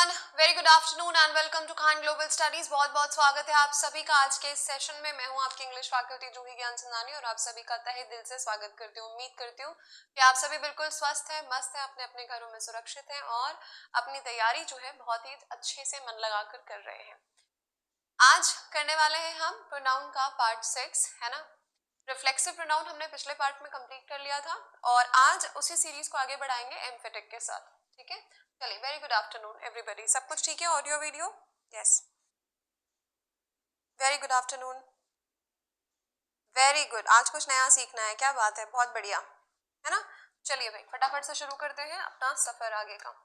Everyone, very good afternoon and welcome to Khan global studies. बहुत बहुत स्वागत है आप सभी का आज के इस सेशन में। मैं हूं आपकी इंग्लिश फैकल्टी जूही ज्ञान संदानी और आप सभी का तहे दिल से स्वागत करती हूं। उम्मीद करती हूं कि आप सभी बिल्कुल स्वस्थ हैं, मस्त हैं, अपने अपने घरों में सुरक्षित हैं और अपनी तैयारी जो है बहुत ही अच्छे से मन लगाकर कर रहे हैं। आज करने वाले हैं हम प्रोनाउन का पार्ट 6, है ना। रिफ्लेक्सिव प्रोनाउन हमने पिछले पार्ट में कंप्लीट कर लिया था और आज उसी सीरीज को आगे बढ़ाएंगे एम्फेटिक के साथ। ठीक है, चलिए। Very good afternoon everybody. सब कुछ ठीक है? Audio video? Yes, very good afternoon. Very good. आज कुछ नया सीखना है, क्या बात है, बहुत बढ़िया, है ना। चलिए भाई, फटाफट से शुरू करते हैं अपना सफर आगे का।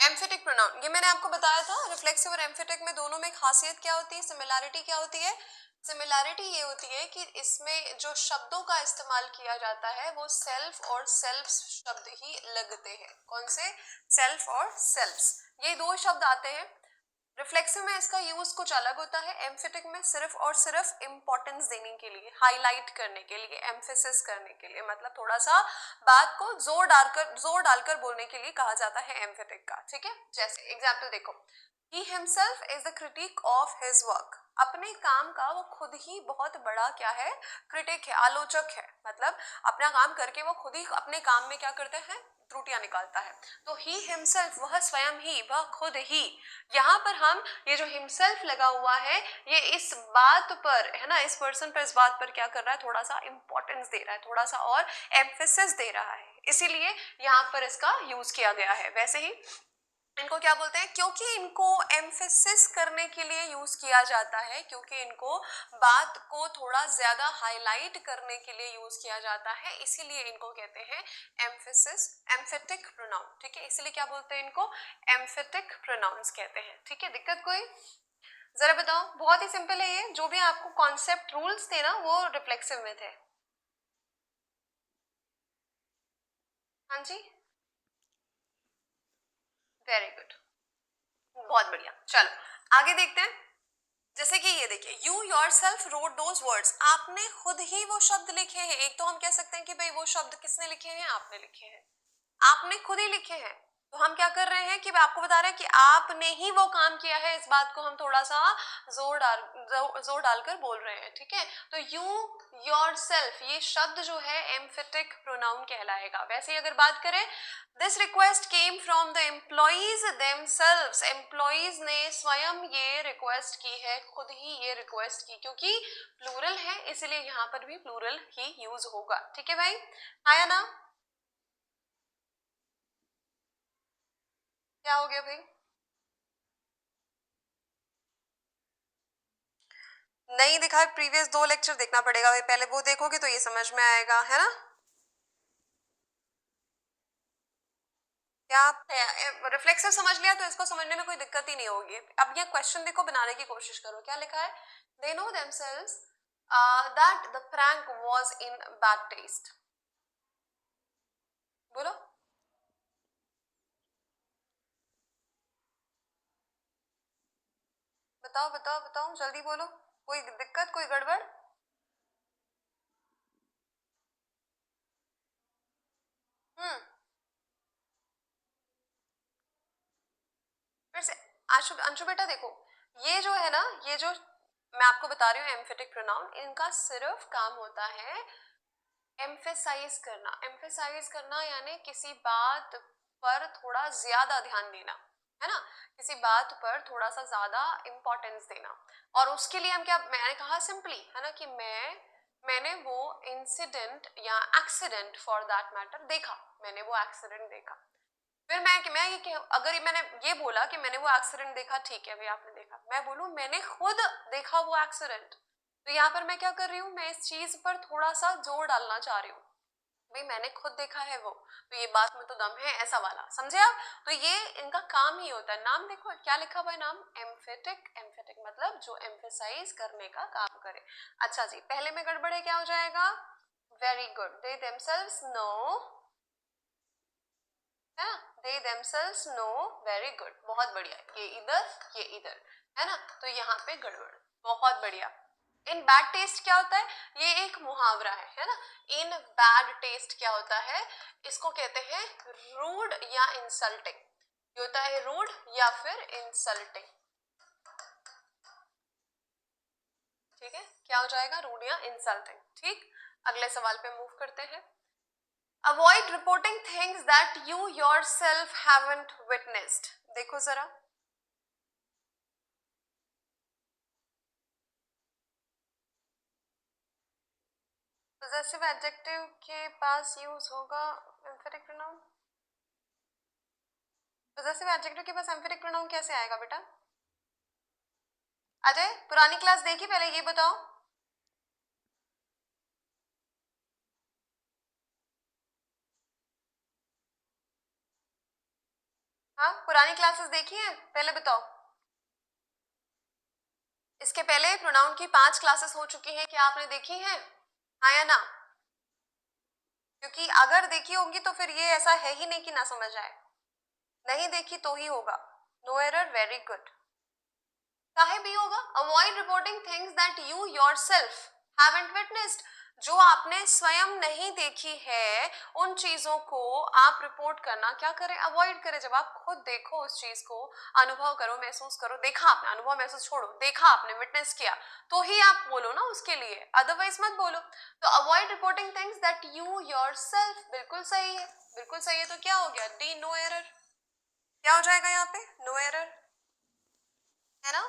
एम्फेटिक प्रोनाउन, ये मैंने आपको बताया था, रिफ्लेक्सिव और एम्फेटिक में दोनों में खासियत क्या होती है, सिमिलैरिटी क्या होती है। सिमिलैरिटी ये होती है कि इसमें जो शब्दों का इस्तेमाल किया जाता है वो सेल्फ और सेल्फ शब्द ही लगते हैं। कौन से? सेल्फ और सेल्फ्स, ये दो शब्द आते हैं। रिफ्लेक्सिव में इसका यूज कुछ अलग होता है, एम्फेटिक में सिर्फ और सिर्फ इंपॉर्टेंस देने के लिए, हाईलाइट करने के लिए, एम्फेसिस करने के लिए, मतलब थोड़ा सा बात को जोर डालकर बोलने के लिए कहा जाता है एम्फेटिक का। ठीक है, जैसे एग्जाम्पल देखो, he himself is the critic of his work. अपने काम का वो खुद ही बहुत बड़ा क्या है? क्रिटिक है, आलोचक है। मतलब अपना काम करके वो खुद ही अपने काम में क्या करते हैं? त्रुटियां निकालता है। तो ही हिमसेल्फ, वह स्वयं ही, वह खुद ही। यहाँ पर हम ये जो हिमसेल्फ लगा हुआ है ये इस बात पर है ना, इस पर्सन पर, इस बात पर क्या कर रहा है? थोड़ा सा इंपॉर्टेंस दे रहा है, थोड़ा सा और एम्फेसिस दे रहा है, इसीलिए यहाँ पर इसका यूज किया गया है। वैसे ही इनको क्या बोलते हैं? क्योंकि इनको एम्फेसिस करने के लिए यूज किया जाता है, क्योंकि इनको बात को थोड़ा ज्यादा हाईलाइट करने के लिए यूज किया जाता है, इसीलिए इनको कहते हैं एम्फेसिस, एम्फेटिक प्रोनाउन। ठीक है, इसीलिए क्या बोलते हैं इनको? एम्फेटिक प्रोनाउंस कहते हैं। ठीक है, दिक्कत कोई? जरा बताओ, बहुत ही सिंपल है ये। जो भी आपको कॉन्सेप्ट रूल्स थे ना वो रिफ्लेक्सिव में थे। हाँ जी, वेरी गुड, बहुत बढ़िया। चलो आगे देखते हैं। जैसे कि ये देखिए, you your self road those words. आपने खुद ही वो शब्द लिखे हैं। एक तो हम कह सकते हैं कि भाई वो शब्द किसने लिखे हैं? आपने लिखे हैं, आपने खुद ही लिखे हैं। तो हम क्या कर रहे हैं कि आपको बता रहे हैं कि आपने ही वो काम किया है। इस बात को हम थोड़ा सा जोर डालकर बोल रहे हैं। ठीक है, तो यू योर सेल्फ, ये शब्द जो है एम्फेटिक प्रोनाउन कहलाएगा। वैसे ही अगर बात करें, this request came from the employees themselves. Employees ने स्वयं ये रिक्वेस्ट की है, खुद ही ये रिक्वेस्ट की, क्योंकि प्लूरल है इसलिए यहाँ पर भी प्लूरल ही यूज होगा। ठीक है भाई, आया ना? क्या हो गया भाई? नहीं दिखा? प्रीवियस 2 लेक्चर देखना पड़ेगा भाई, पहले वो देखोगे तो ये समझ में आएगा, है ना। क्या आप रिफ्लेक्सिव समझ लिया तो इसको समझने में कोई दिक्कत ही नहीं होगी। अब ये क्वेश्चन देखो, बनाने की कोशिश करो। क्या लिखा है? They know themselves that the prank was in bad taste. बोलो, बताओ बताओ बताओ, जल्दी बोलो। कोई दिक्कत, कोई गड़बड़? हम्म, फिर से। आशु, अंशु बेटा देखो, ये जो है ना, ये जो मैं आपको बता रही हूँ एम्फेटिक प्रोनाउन, इनका सिर्फ काम होता है एम्फेसाइज करना। एम्फेसाइज करना यानी किसी बात पर थोड़ा ज्यादा ध्यान देना, है ना। किसी बात पर थोड़ा सा ज्यादा इंपॉर्टेंस देना। और उसके लिए हम क्या, मैंने कहा सिंपली, है ना, कि मैंने वो इंसिडेंट या एक्सीडेंट फॉर दैट मैटर देखा, मैंने वो एक्सीडेंट देखा। फिर मैं ये अगर मैंने ये बोला कि मैंने वो एक्सीडेंट देखा, ठीक है भाई आपने देखा, मैं बोलूं मैंने खुद देखा वो एक्सीडेंट, तो यहाँ पर मैं क्या कर रही हूँ? मैं इस चीज पर थोड़ा सा जोर डालना चाह रही हूँ, भाई मैंने खुद देखा है वो, तो ये बात में तो दम है, ऐसा वाला, समझे आप। तो ये इनका काम ही होता है। नाम देखो क्या लिखा हुआ है, नाम एम्फेटिक। एम्फेटिक मतलब जो एम्फेसाइज करने का काम करे। अच्छा जी, पहले में गड़बड़ है, क्या हो जाएगा? Very good, they themselves know, है ना, they themselves know. Very good, बहुत बढ़िया। ये इधर, ये इधर, है ना, तो यहाँ पे गड़बड़। बहुत बढ़िया। इन बैड टेस्ट क्या होता है? ये एक मुहावरा है ना। इन बैड टेस्ट क्या होता है, इसको कहते हैं रूड या इंसल्टिंग। ये होता है रूड या फिर इंसल्टिंग, ठीक है, क्या हो जाएगा, रूड या इंसल्टिंग। ठीक, अगले सवाल पे मूव करते हैं। Avoid reporting things that you yourself haven't witnessed. देखो जरा, पोजेसिव एडजेक्टिव के पास यूज होगा एम्फेटिक प्रोनाउन। पोजेसिव एडजेक्टिव के पास एम्फेटिक प्रोनाउन कैसे आएगा बेटा? अजय, पुरानी क्लास देखी, पहले ये बताओ। हाँ, पुरानी क्लासेस देखी हैं, पहले बताओ। इसके पहले प्रोनाउन की 5 क्लासेस हो चुकी हैं, क्या आपने देखी हैं? हाँ या ना? क्योंकि अगर देखी होंगी तो फिर ये ऐसा है ही नहीं कि ना समझ आए, नहीं देखी तो ही होगा। No error, very good. काहे भी होगा? Avoid reporting things that you yourself haven't witnessed. जो आपने स्वयं नहीं देखी है उन चीजों को आप रिपोर्ट करना क्या करें, अवॉइड करें। जब आप खुद देखो उस चीज को, अनुभव करो, महसूस करो, देखा आपने, अनुभव महसूस छोड़ो, देखा आपने, विटनेस किया, तो ही आप बोलो ना उसके लिए, अदरवाइज मत बोलो। तो avoid reporting things that you yourself, बिल्कुल सही है, बिल्कुल सही है। तो क्या हो गया, डी, नो एरर। क्या हो जाएगा यहाँ पे, नो एरर, है ना।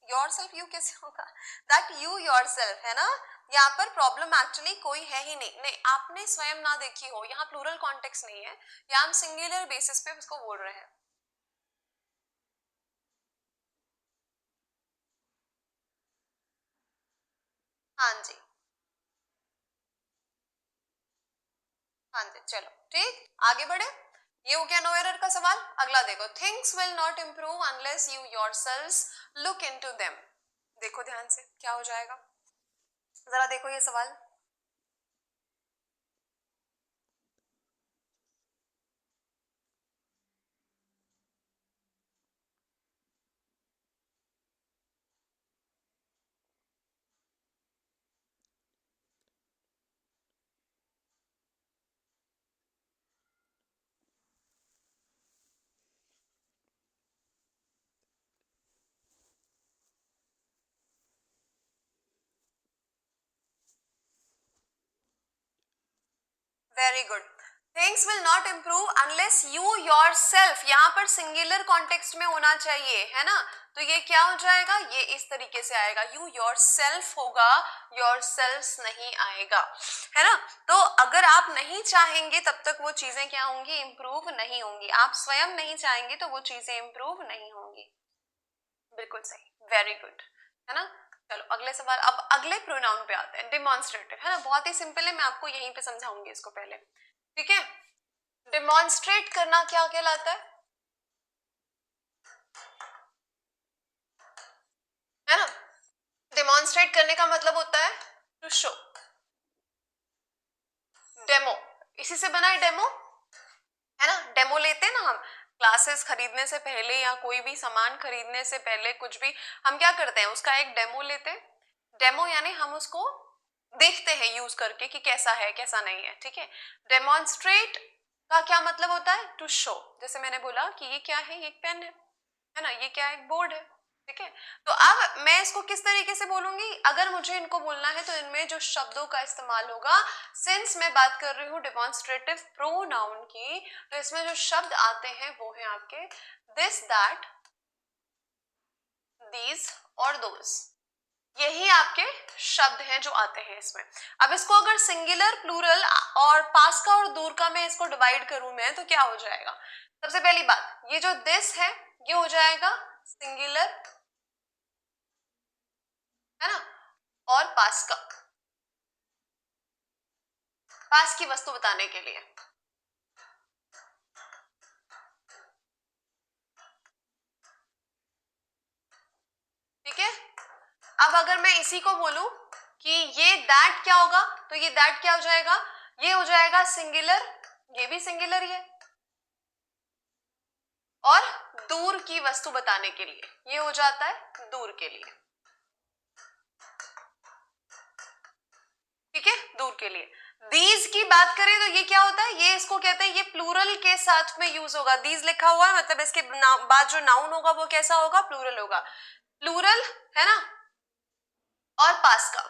योरसेल्फ यू कैसे होगा, दैट यू योरसेल्फ, है ना। यहाँ पर प्रॉब्लम एक्चुअली कोई है ही नहीं, नहीं आपने स्वयं ना देखी हो, यहाँ प्लूरल कॉन्टेक्स्ट नहीं है, यहाँ हम सिंगुलर बेसिस पे उसको बोल रहे हैं। हाँ जी, हाँ जी, चलो ठीक, आगे बढ़े। ये हो गया नो एरर का सवाल। अगला देखो, things will not improve unless you yourselves look into them. देखो ध्यान से, क्या हो जाएगा, जरा देखो ये सवाल। Very good. Things will not improve unless you your self, यहाँ पर सिंगुलर कॉन्टेक्स्ट में होना चाहिए, है ना। तो ये क्या हो जाएगा, ये इस तरीके से आएगा, यू योर सेल्फ होगा, योर सेल्फ नहीं आएगा, है ना। तो अगर आप नहीं चाहेंगे तब तक वो चीजें क्या होंगी, इम्प्रूव नहीं होंगी। आप स्वयं नहीं चाहेंगे तो वो चीजें इम्प्रूव नहीं होंगी। बिल्कुल सही, वेरी गुड, है ना। चलो अगले सवाल, अब अगले प्रोनाउन पे आते हैं, डिमॉन्स्ट्रेटिव, है ना। बहुत ही सिंपल है, मैं आपको यहीं पे समझाऊंगी इसको पहले, ठीक है। डिमॉन्स्ट्रेट करना क्या कहलाता है ना। डिमॉन्स्ट्रेट करने का मतलब होता है टू शो, डेमो, इसी से बना है डेमो, है ना। डेमो लेते हैं ना हम, क्लासेस खरीदने से पहले या कोई भी सामान खरीदने से पहले कुछ भी, हम क्या करते हैं, उसका एक डेमो लेते हैं। डेमो यानी हम उसको देखते हैं यूज करके कि कैसा है कैसा नहीं है, ठीक है। डेमोन्स्ट्रेट का क्या मतलब होता है, टू शो। जैसे मैंने बोला कि ये क्या है, ये एक पेन है ना, ये क्या है, एक बोर्ड है, ठीक है। तो अब मैं इसको किस तरीके से बोलूंगी, अगर मुझे इनको बोलना है तो इनमें जो शब्दों का इस्तेमाल होगा, सिंस मैं बात कर रही हूँ डिमॉन्स्ट्रेटिव प्रोनाउन की, तो इसमें जो शब्द आते हैं वो है आपके दिस, दैट, दीज और दोज, यही आपके शब्द हैं जो आते हैं इसमें। अब इसको अगर सिंगुलर, प्लूरल और पास का और दूर का मैं इसको डिवाइड करूं मैं, तो क्या हो जाएगा, सबसे पहली बात, ये जो दिस है ये हो जाएगा सिंगुलर, है ना, और पास का, पास की वस्तु बताने के लिए, ठीक है। अब अगर मैं इसी को बोलूं कि ये दैट क्या होगा, तो ये दैट क्या हो जाएगा, ये हो जाएगा सिंगुलर, ये भी सिंगुलर ही है, और दूर की वस्तु बताने के लिए ये हो जाता है दूर के लिए, के लिए। दीज की बात करें तो ये क्या होता है, ये इसको कहते हैं, ये प्लूरल के साथ में यूज होगा। दीज लिखा हुआ है मतलब इसके बाद जो नाउन होगा वो कैसा होगा, प्लूरल होगा। प्लूरल है ना। और पास का,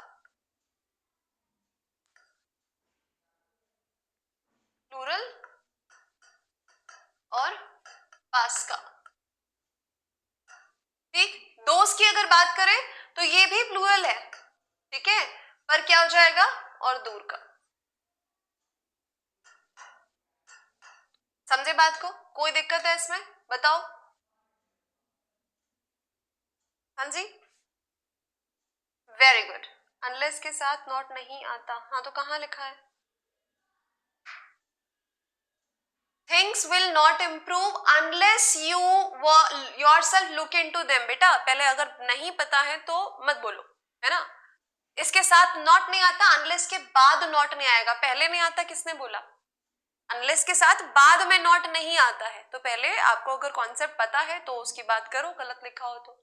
प्लूरल और पास का, ठीक। दोस्त की अगर बात करें तो ये भी प्लूरल है, ठीक है, पर क्या हो जाएगा, और दूर का। समझे बात को, कोई दिक्कत है इसमें, बताओ। हाँ जी, वेरी गुड। अनलेस के साथ नॉट नहीं आता, हाँ तो कहाँ लिखा है, things will not improve unless you yourself look into them. बेटा पहले अगर नहीं पता है तो मत बोलो, है ना। इसके साथ नॉट नहीं आता, अनलेस के बाद नॉट नहीं आएगा, पहले नहीं आता, किसने बोला। अनलेस के साथ बाद में नॉट नहीं आता है, तो पहले आपको अगर कॉन्सेप्ट पता है तो उसकी बात करो, गलत लिखा हो तो।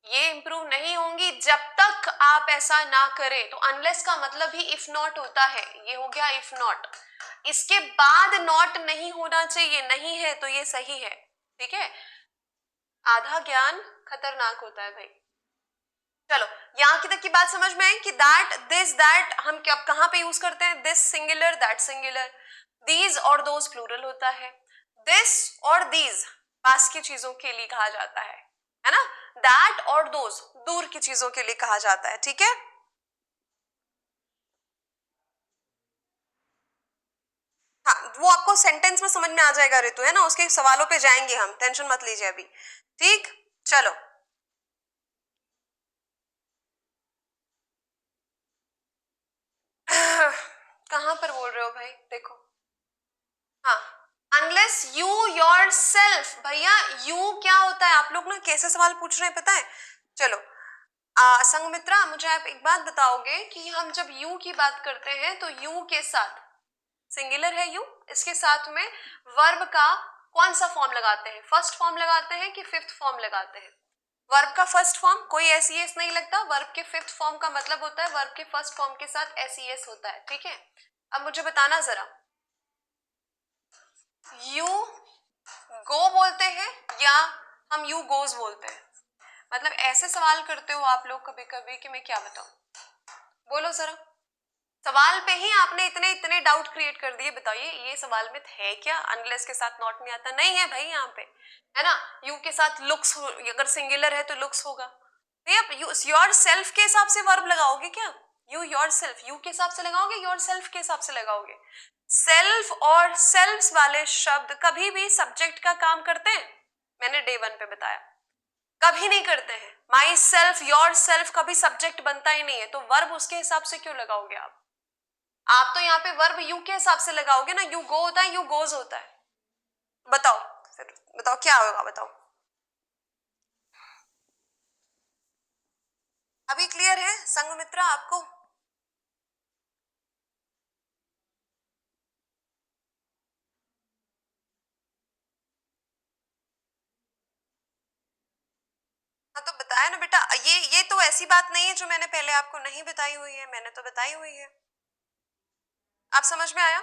ये इंप्रूव नहीं होंगी जब तक आप ऐसा ना करें, तो अनलेस का मतलब ही इफ नॉट होता है, ये हो गया इफ नॉट। इसके बाद नॉट नहीं होना चाहिए, नहीं है तो ये सही है, ठीक है। आधा ज्ञान खतरनाक होता है भाई। चलो यहां की तक की बात समझ में आई कि दैट, दिस, दैट हम क्या कहां पे यूज करते हैं, this singular, that singular, these और दोज प्लूरल होता है, दिस और दीज पास की चीजों के लिए कहा जाता है ना। दैट और दोज दूर की चीजों के लिए कहा जाता है, ठीक है। हाँ वो आपको सेंटेंस में समझ में आ जाएगा ऋतु, है ना, उसके सवालों पे जाएंगे हम, टेंशन मत लीजिए अभी, ठीक। चलो कहां पर बोल रहे हो भाई, देखो, हाँ, अनलेस यू योर सेल्फ, भैया यू क्या होता है, आप लोग ना कैसे सवाल पूछ रहे हैं पता है। चलो संगमित्रा मुझे आप एक बात बताओगे कि हम जब यू की बात करते हैं तो यू के साथ, सिंगुलर है यू, इसके साथ में वर्ब का कौन सा फॉर्म लगाते हैं, फर्स्ट फॉर्म लगाते हैं कि फिफ्थ फॉर्म लगाते हैं। वर्ब का फर्स्ट फॉर्म, कोई एस ई एस नहीं लगता, वर्ब के फिफ्थ फॉर्म का मतलब होता है वर्ब के फर्स्ट फॉर्म के साथ एस ई एस होता है, ठीक है। अब मुझे बताना जरा, यू गो बोलते हैं या हम यू गोज बोलते हैं, मतलब ऐसे सवाल करते हो आप लोग कभी कभी कि मैं क्या बताऊं, बोलो जरा। सवाल पे ही आपने इतने इतने डाउट क्रिएट कर दिए, बताइए ये सवाल में है क्या, अनलेस के साथ नॉट नहीं आता, नहीं है भाई यहाँ पे, है ना। यू के साथ लुक्स, अगर सिंगुलर है तो लुक्स होगा भैया, योर सेल्फ के हिसाब से वर्ब लगाओगे क्या, यू योर सेल्फ, यू के हिसाब से लगाओगे, योर सेल्फ के हिसाब से लगाओगे। सेल्फ और सेल्फ्स वाले शब्द कभी भी सब्जेक्ट का काम करते हैं, मैंने डे वन पे बताया, कभी नहीं करते हैं। माई सेल्फ, योर सेल्फ कभी सब्जेक्ट बनता ही नहीं है, तो वर्ब उसके हिसाब से क्यों लगाओगे आप तो यहाँ पे वर्ब यू के हिसाब से लगाओगे ना, यू गो होता है, यू गोज होता है। बताओ फिर, बताओ क्या होगा, बताओ। अभी क्लियर है संघमित्रा आपको। हाँ तो बताया ना बेटा, ये तो ऐसी बात नहीं है जो मैंने पहले आपको नहीं बताई हुई है, मैंने तो बताई हुई है। आप समझ में आया।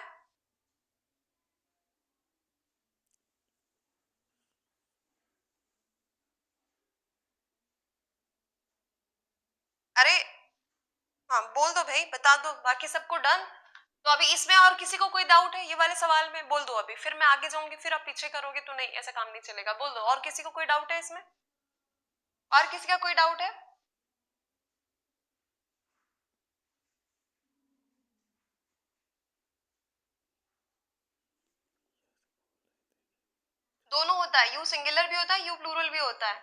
अरे हाँ बोल दो भाई, बता दो, बाकी सबको डन। तो अभी इसमें और किसी को कोई डाउट है ये वाले सवाल में, बोल दो अभी, फिर मैं आगे जाऊंगी, फिर आप पीछे करोगे तो नहीं, ऐसा काम नहीं चलेगा, बोल दो। और किसी को कोई डाउट है इसमें, और किसी का कोई डाउट है। दोनों होता है, यू सिंगुलर भी होता है, यू प्लूरल भी होता है,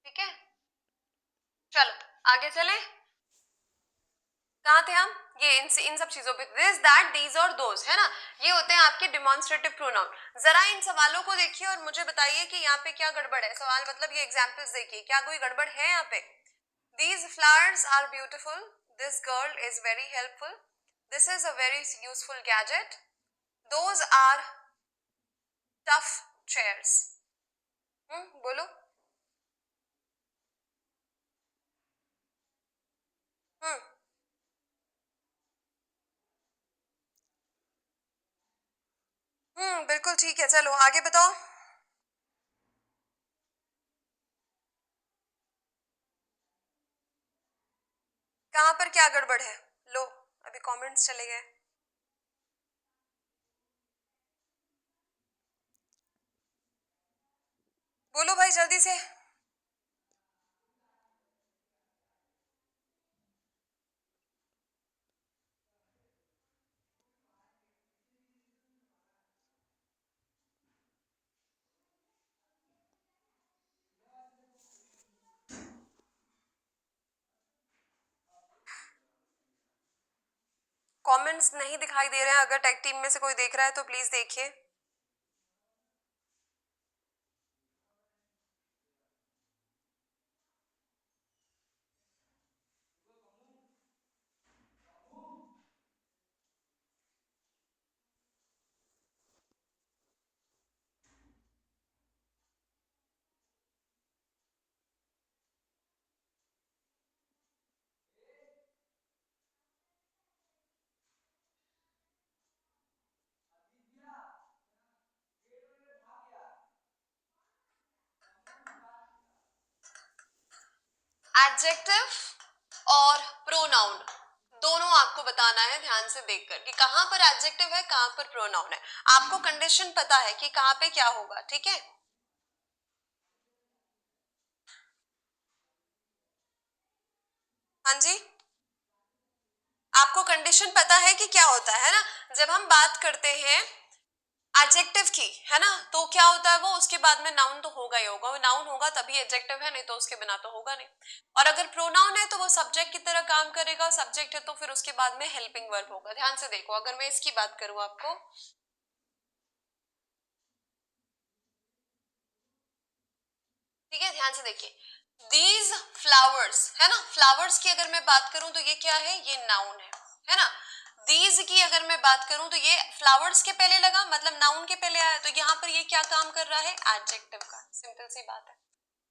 ठीक है। चलो आगे चले, कहाँ थे हम, ये इन सब चीजों पे, दिस दैट दीज और दोज, है ना, ये होते हैं आपके डिमॉन्स्ट्रेटिव प्रोनाउन। जरा इन सवालों को देखिए और मुझे बताइए कि यहाँ पे क्या गड़बड़ है, सवाल मतलब ये एग्जाम्पल्स देखिए, क्या कोई गड़बड़ है यहाँ पे। These flowers are beautiful, this girl is very helpful, this is a very useful gadget, those are tough chairs. बोलो। बिल्कुल ठीक है, चलो आगे बताओ। कहाँ पर क्या गड़बड़ है? लो, अभी कमेंट्स चले गए। बोलो भाई जल्दी से। कमेंट्स नहीं दिखाई दे रहे हैं, अगर टेक टीम में से कोई देख रहा है तो प्लीज देखिए। एडजेक्टिव और प्रोनाउन दोनों आपको बताना है ध्यान से देखकर कि कहां पर एडजेक्टिव है, कहां पर प्रोनाउन है। आपको कंडीशन पता है कि कहां पे क्या होगा, ठीक है? हाँ जी, आपको कंडीशन पता है कि क्या होता है ना। जब हम बात करते हैं एडजेक्टिव की, है ना, तो क्या होता है वो, उसके बाद में नाउन तो होगा ही होगा, वो नाउन होगा तभी एडजेक्टिव है, नहीं तो उसके बिना तो होगा नहीं। और अगर प्रोनाउन है तो वो सब्जेक्ट की तरह काम करेगा, सब्जेक्ट है तो फिर उसके बाद में हेल्पिंग वर्ब होगा। ध्यान से देखो, अगर मैं इसकी बात करूं आपको, ठीक है, ध्यान से देखिए, दीज फ्लावर्स, है ना, फ्लावर्स की अगर मैं बात करूं तो ये क्या है, ये नाउन है ना। दीज की अगर मैं बात करूं तो ये फ्लावर्स के पहले लगा, मतलब नाउन के पहले आया, तो यहाँ पर ये क्या काम कर रहा है, एडजेक्टिव का। सिंपल सी बात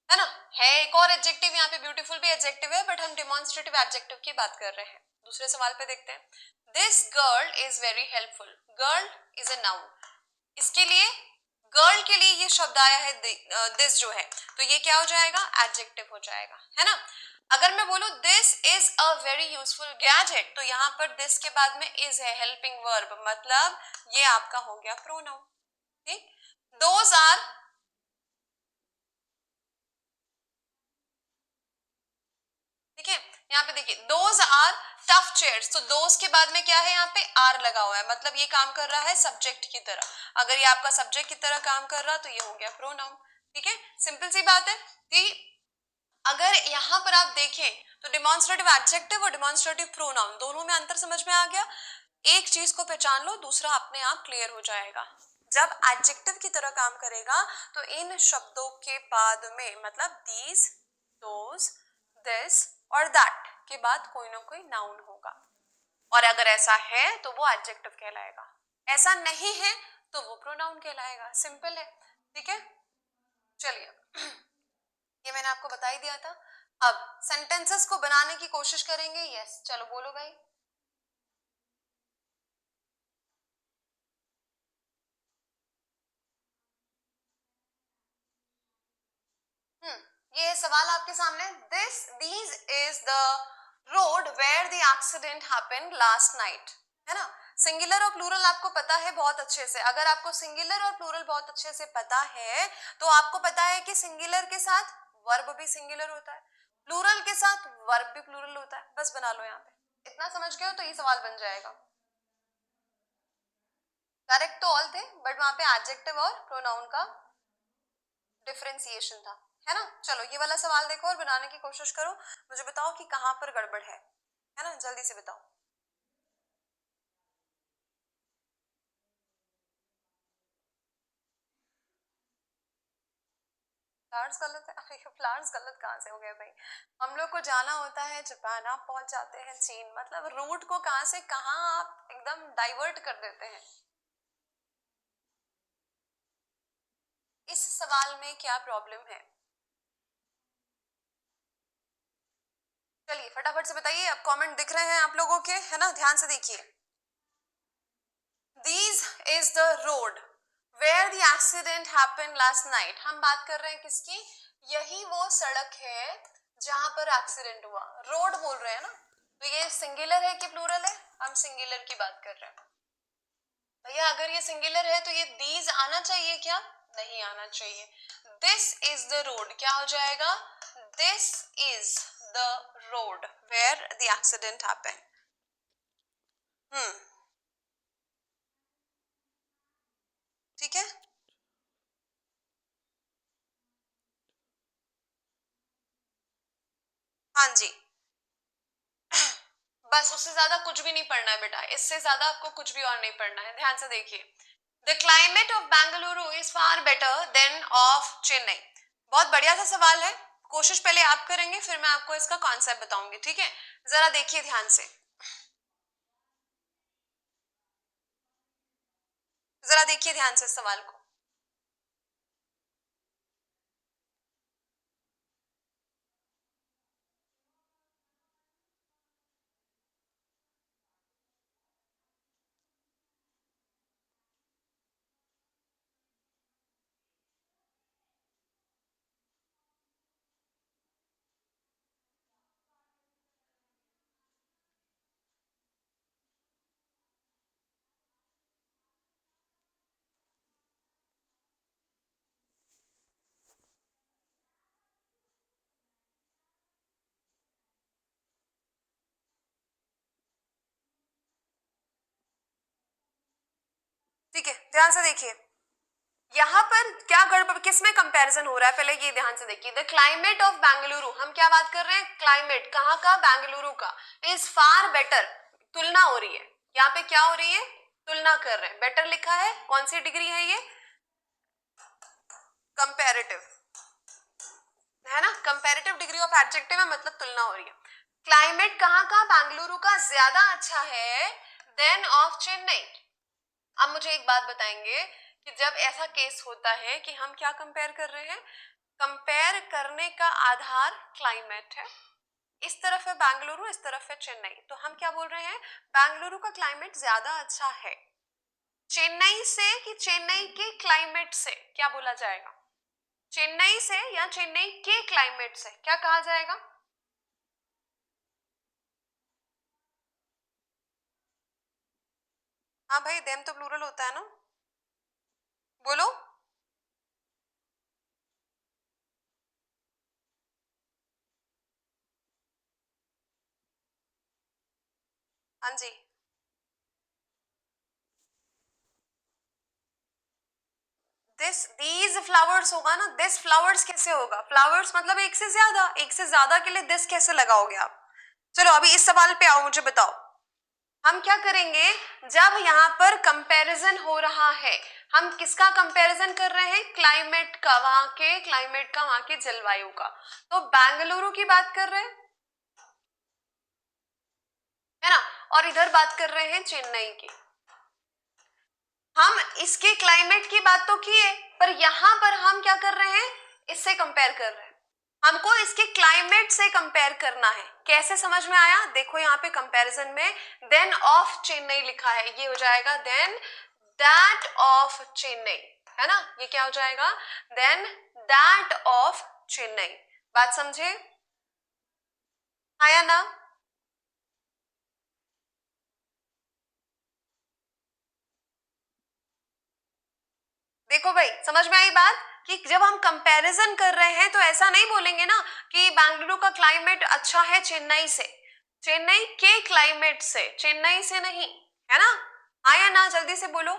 है ना। है एक और एडजेक्टिव यहाँ पे, ब्यूटीफुल भी एडजेक्टिव है, बट हम डिमॉन्स्ट्रेटिव एडजेक्टिव की बात कर रहे हैं। दूसरे सवाल पे देखते हैं। This girl is very helpful, girl is a noun, इसके लिए गर्ल के लिए ये शब्द आया है दिस जो है, तो ये क्या हो जाएगा, एडजेक्टिव हो जाएगा, है ना। अगर मैं बोलूं this is a very useful gadget, तो यहाँ पर दिस के बाद में इज है, हेल्पिंग वर्ब, मतलब ये आपका हो गया प्रोनाउन। ठीक, दोज आर, ठीक है, यहाँ पे देखिए, दोज आर टफ चेयर्स, तो दोज के बाद में क्या है, यहाँ पे आर लगा हुआ है, मतलब ये काम कर रहा है सब्जेक्ट की तरह। अगर ये आपका सब्जेक्ट की तरह काम कर रहा तो ये हो गया प्रोनाउन। ठीक है, सिंपल सी बात है कि अगर यहां पर आप देखें तो डिमॉन्स्ट्रेटिव एडजेक्टिव और डिमॉन्स्ट्रेटिव प्रोनाउन दोनों में अंतर समझ में आ गया। एक चीज को पहचान लो, दूसरा अपने आप क्लियर हो जाएगा। जब एडजेक्टिव की तरह काम करेगा तो इन शब्दों के बाद में, मतलब दीज, दोज, दिस और दैट के बाद कोई ना कोई नाउन होगा, और अगर ऐसा है तो वो एडजेक्टिव कहलाएगा, ऐसा नहीं है तो वो प्रोनाउन कहलाएगा। सिंपल है, ठीक है। चलिए, ये मैंने आपको बता ही दिया था। अब सेंटेंसेस को बनाने की कोशिश करेंगे। यस, चलो बोलो भाई। ये सवाल आपके सामने, this these is the road where the accident happened last night, है ना। सिंगुलर और प्लूरल आपको पता है बहुत अच्छे से। अगर आपको सिंगुलर और प्लूरल बहुत अच्छे से पता है तो आपको पता है कि सिंगुलर के साथ वर्ब भी सिंगुलर होता है, प्लूरल के साथ वर्ब भी प्लूरल होता है। बस बना लो, यहाँ पे इतना समझ गए हो तो ये सवाल बन जाएगा। करेक्ट तो ऑल थे, बट वहां पे एडजेक्टिव और प्रोनाउन का डिफरेंशिएशन था, है ना। चलो ये वाला सवाल देखो और बनाने की कोशिश करो, मुझे बताओ कि कहां पर गड़बड़ है ना, जल्दी से बताओ। फ्लावर्स गलत है? अरे फ्लावर्स गलत कहाँ से हो गए भाई, हम लोग को जाना होता है जापान, आप पहुंच जाते हैं चीन, मतलब रूट को कहां से कहां आप एकदम डाइवर्ट कर देते हैं। इस सवाल में क्या प्रॉब्लम है, चलिए फटाफट से बताइए। अब कमेंट दिख रहे हैं आप लोगों के, है ना, ध्यान से देखिए। These is the road, where the accident happened last night, हम बात कर रहे हैं किसकी, यही वो सड़क है जहां पर एक्सीडेंट हुआ, रोड बोल रहे हैं ना, तो ये सिंगुलर है कि प्लूरल है, हम सिंगुलर की बात कर रहे हैं भैया। अगर ये सिंगुलर है तो ये दीज आना चाहिए क्या, नहीं आना चाहिए। दिस इज द रोड क्या हो जाएगा, this is the road where the accident happened. ठीक है, हाँ जी, बस उससे ज्यादा कुछ भी नहीं पढ़ना है बेटा, इससे ज्यादा आपको कुछ भी और नहीं पढ़ना है, ध्यान से देखिए। The climate of Bengaluru is far better than of Chennai. बहुत बढ़िया सा सवाल है, कोशिश पहले आप करेंगे फिर मैं आपको इसका कॉन्सेप्ट बताऊंगी, ठीक है। जरा देखिए ध्यान से, जरा देखिए ध्यान से सवाल को। ठीक है, ध्यान से देखिए, यहाँ पर क्या गड़बड़, किस में कंपैरिजन हो रहा है, पहले ये ध्यान से देखिए। द क्लाइमेट ऑफ बेंगलुरु, हम क्या बात कर रहे हैं, क्लाइमेट कहाँ का, बेंगलुरु का, इज फार बेटर, तुलना हो रही है, यहाँ पे क्या हो रही है, तुलना कर रहे हैं, बेटर लिखा है, कौन सी डिग्री है ये, कंपैरेटिव है ना, कंपैरेटिव डिग्री ऑफ एडजेक्टिव है, मतलब तुलना हो रही है। क्लाइमेट कहाँ का, बेंगलुरु का ज्यादा अच्छा है देन ऑफ चेन्नई। अब मुझे एक बात बताएंगे कि जब ऐसा केस होता है कि हम क्या कंपेयर कर रहे हैं, कंपेयर करने का आधार क्लाइमेट है, इस तरफ है बेंगलुरु, इस तरफ है चेन्नई, तो हम क्या बोल रहे हैं, बेंगलुरु का क्लाइमेट ज्यादा अच्छा है चेन्नई से, कि चेन्नई के क्लाइमेट से, क्या बोला जाएगा, चेन्नई से या चेन्नई के क्लाइमेट से क्या कहा जाएगा, हाँ भाई देम तो प्लूरल होता है ना, बोलो। हाँ जी, दिस दीज फ्लावर्स होगा ना, दिस फ्लावर्स कैसे होगा, फ्लावर्स मतलब एक से ज्यादा, एक से ज्यादा के लिए दिस कैसे लगाओगे आप। चलो अभी इस सवाल पे आओ, मुझे बताओ हम क्या करेंगे, जब यहाँ पर कंपैरिजन हो रहा है, हम किसका कंपैरिजन कर रहे हैं, क्लाइमेट का, वहां के क्लाइमेट का, वहां के जलवायु का, तो बेंगलुरु की बात कर रहे हैं, है ना, और इधर बात कर रहे हैं चेन्नई की। हम इसके क्लाइमेट की बात तो किए, पर यहां पर हम क्या कर रहे हैं, इससे कंपेयर कर रहे हैं, हमको इसके क्लाइमेट से कंपेयर करना है, कैसे समझ में आया, देखो यहाँ पे कंपैरिजन में देन ऑफ चेन्नई लिखा है, ये हो जाएगा देन दैट ऑफ चेन्नई, है ना, ये क्या हो जाएगा, देन दैट ऑफ चेन्नई, बात समझे, आया ना। देखो भाई समझ में आई बात, कि जब हम कंपैरिजन कर रहे हैं तो ऐसा नहीं बोलेंगे ना कि बेंगलुरु का क्लाइमेट अच्छा है चेन्नई से, चेन्नई के क्लाइमेट से, चेन्नई से नहीं, है ना, आया ना, जल्दी से बोलो।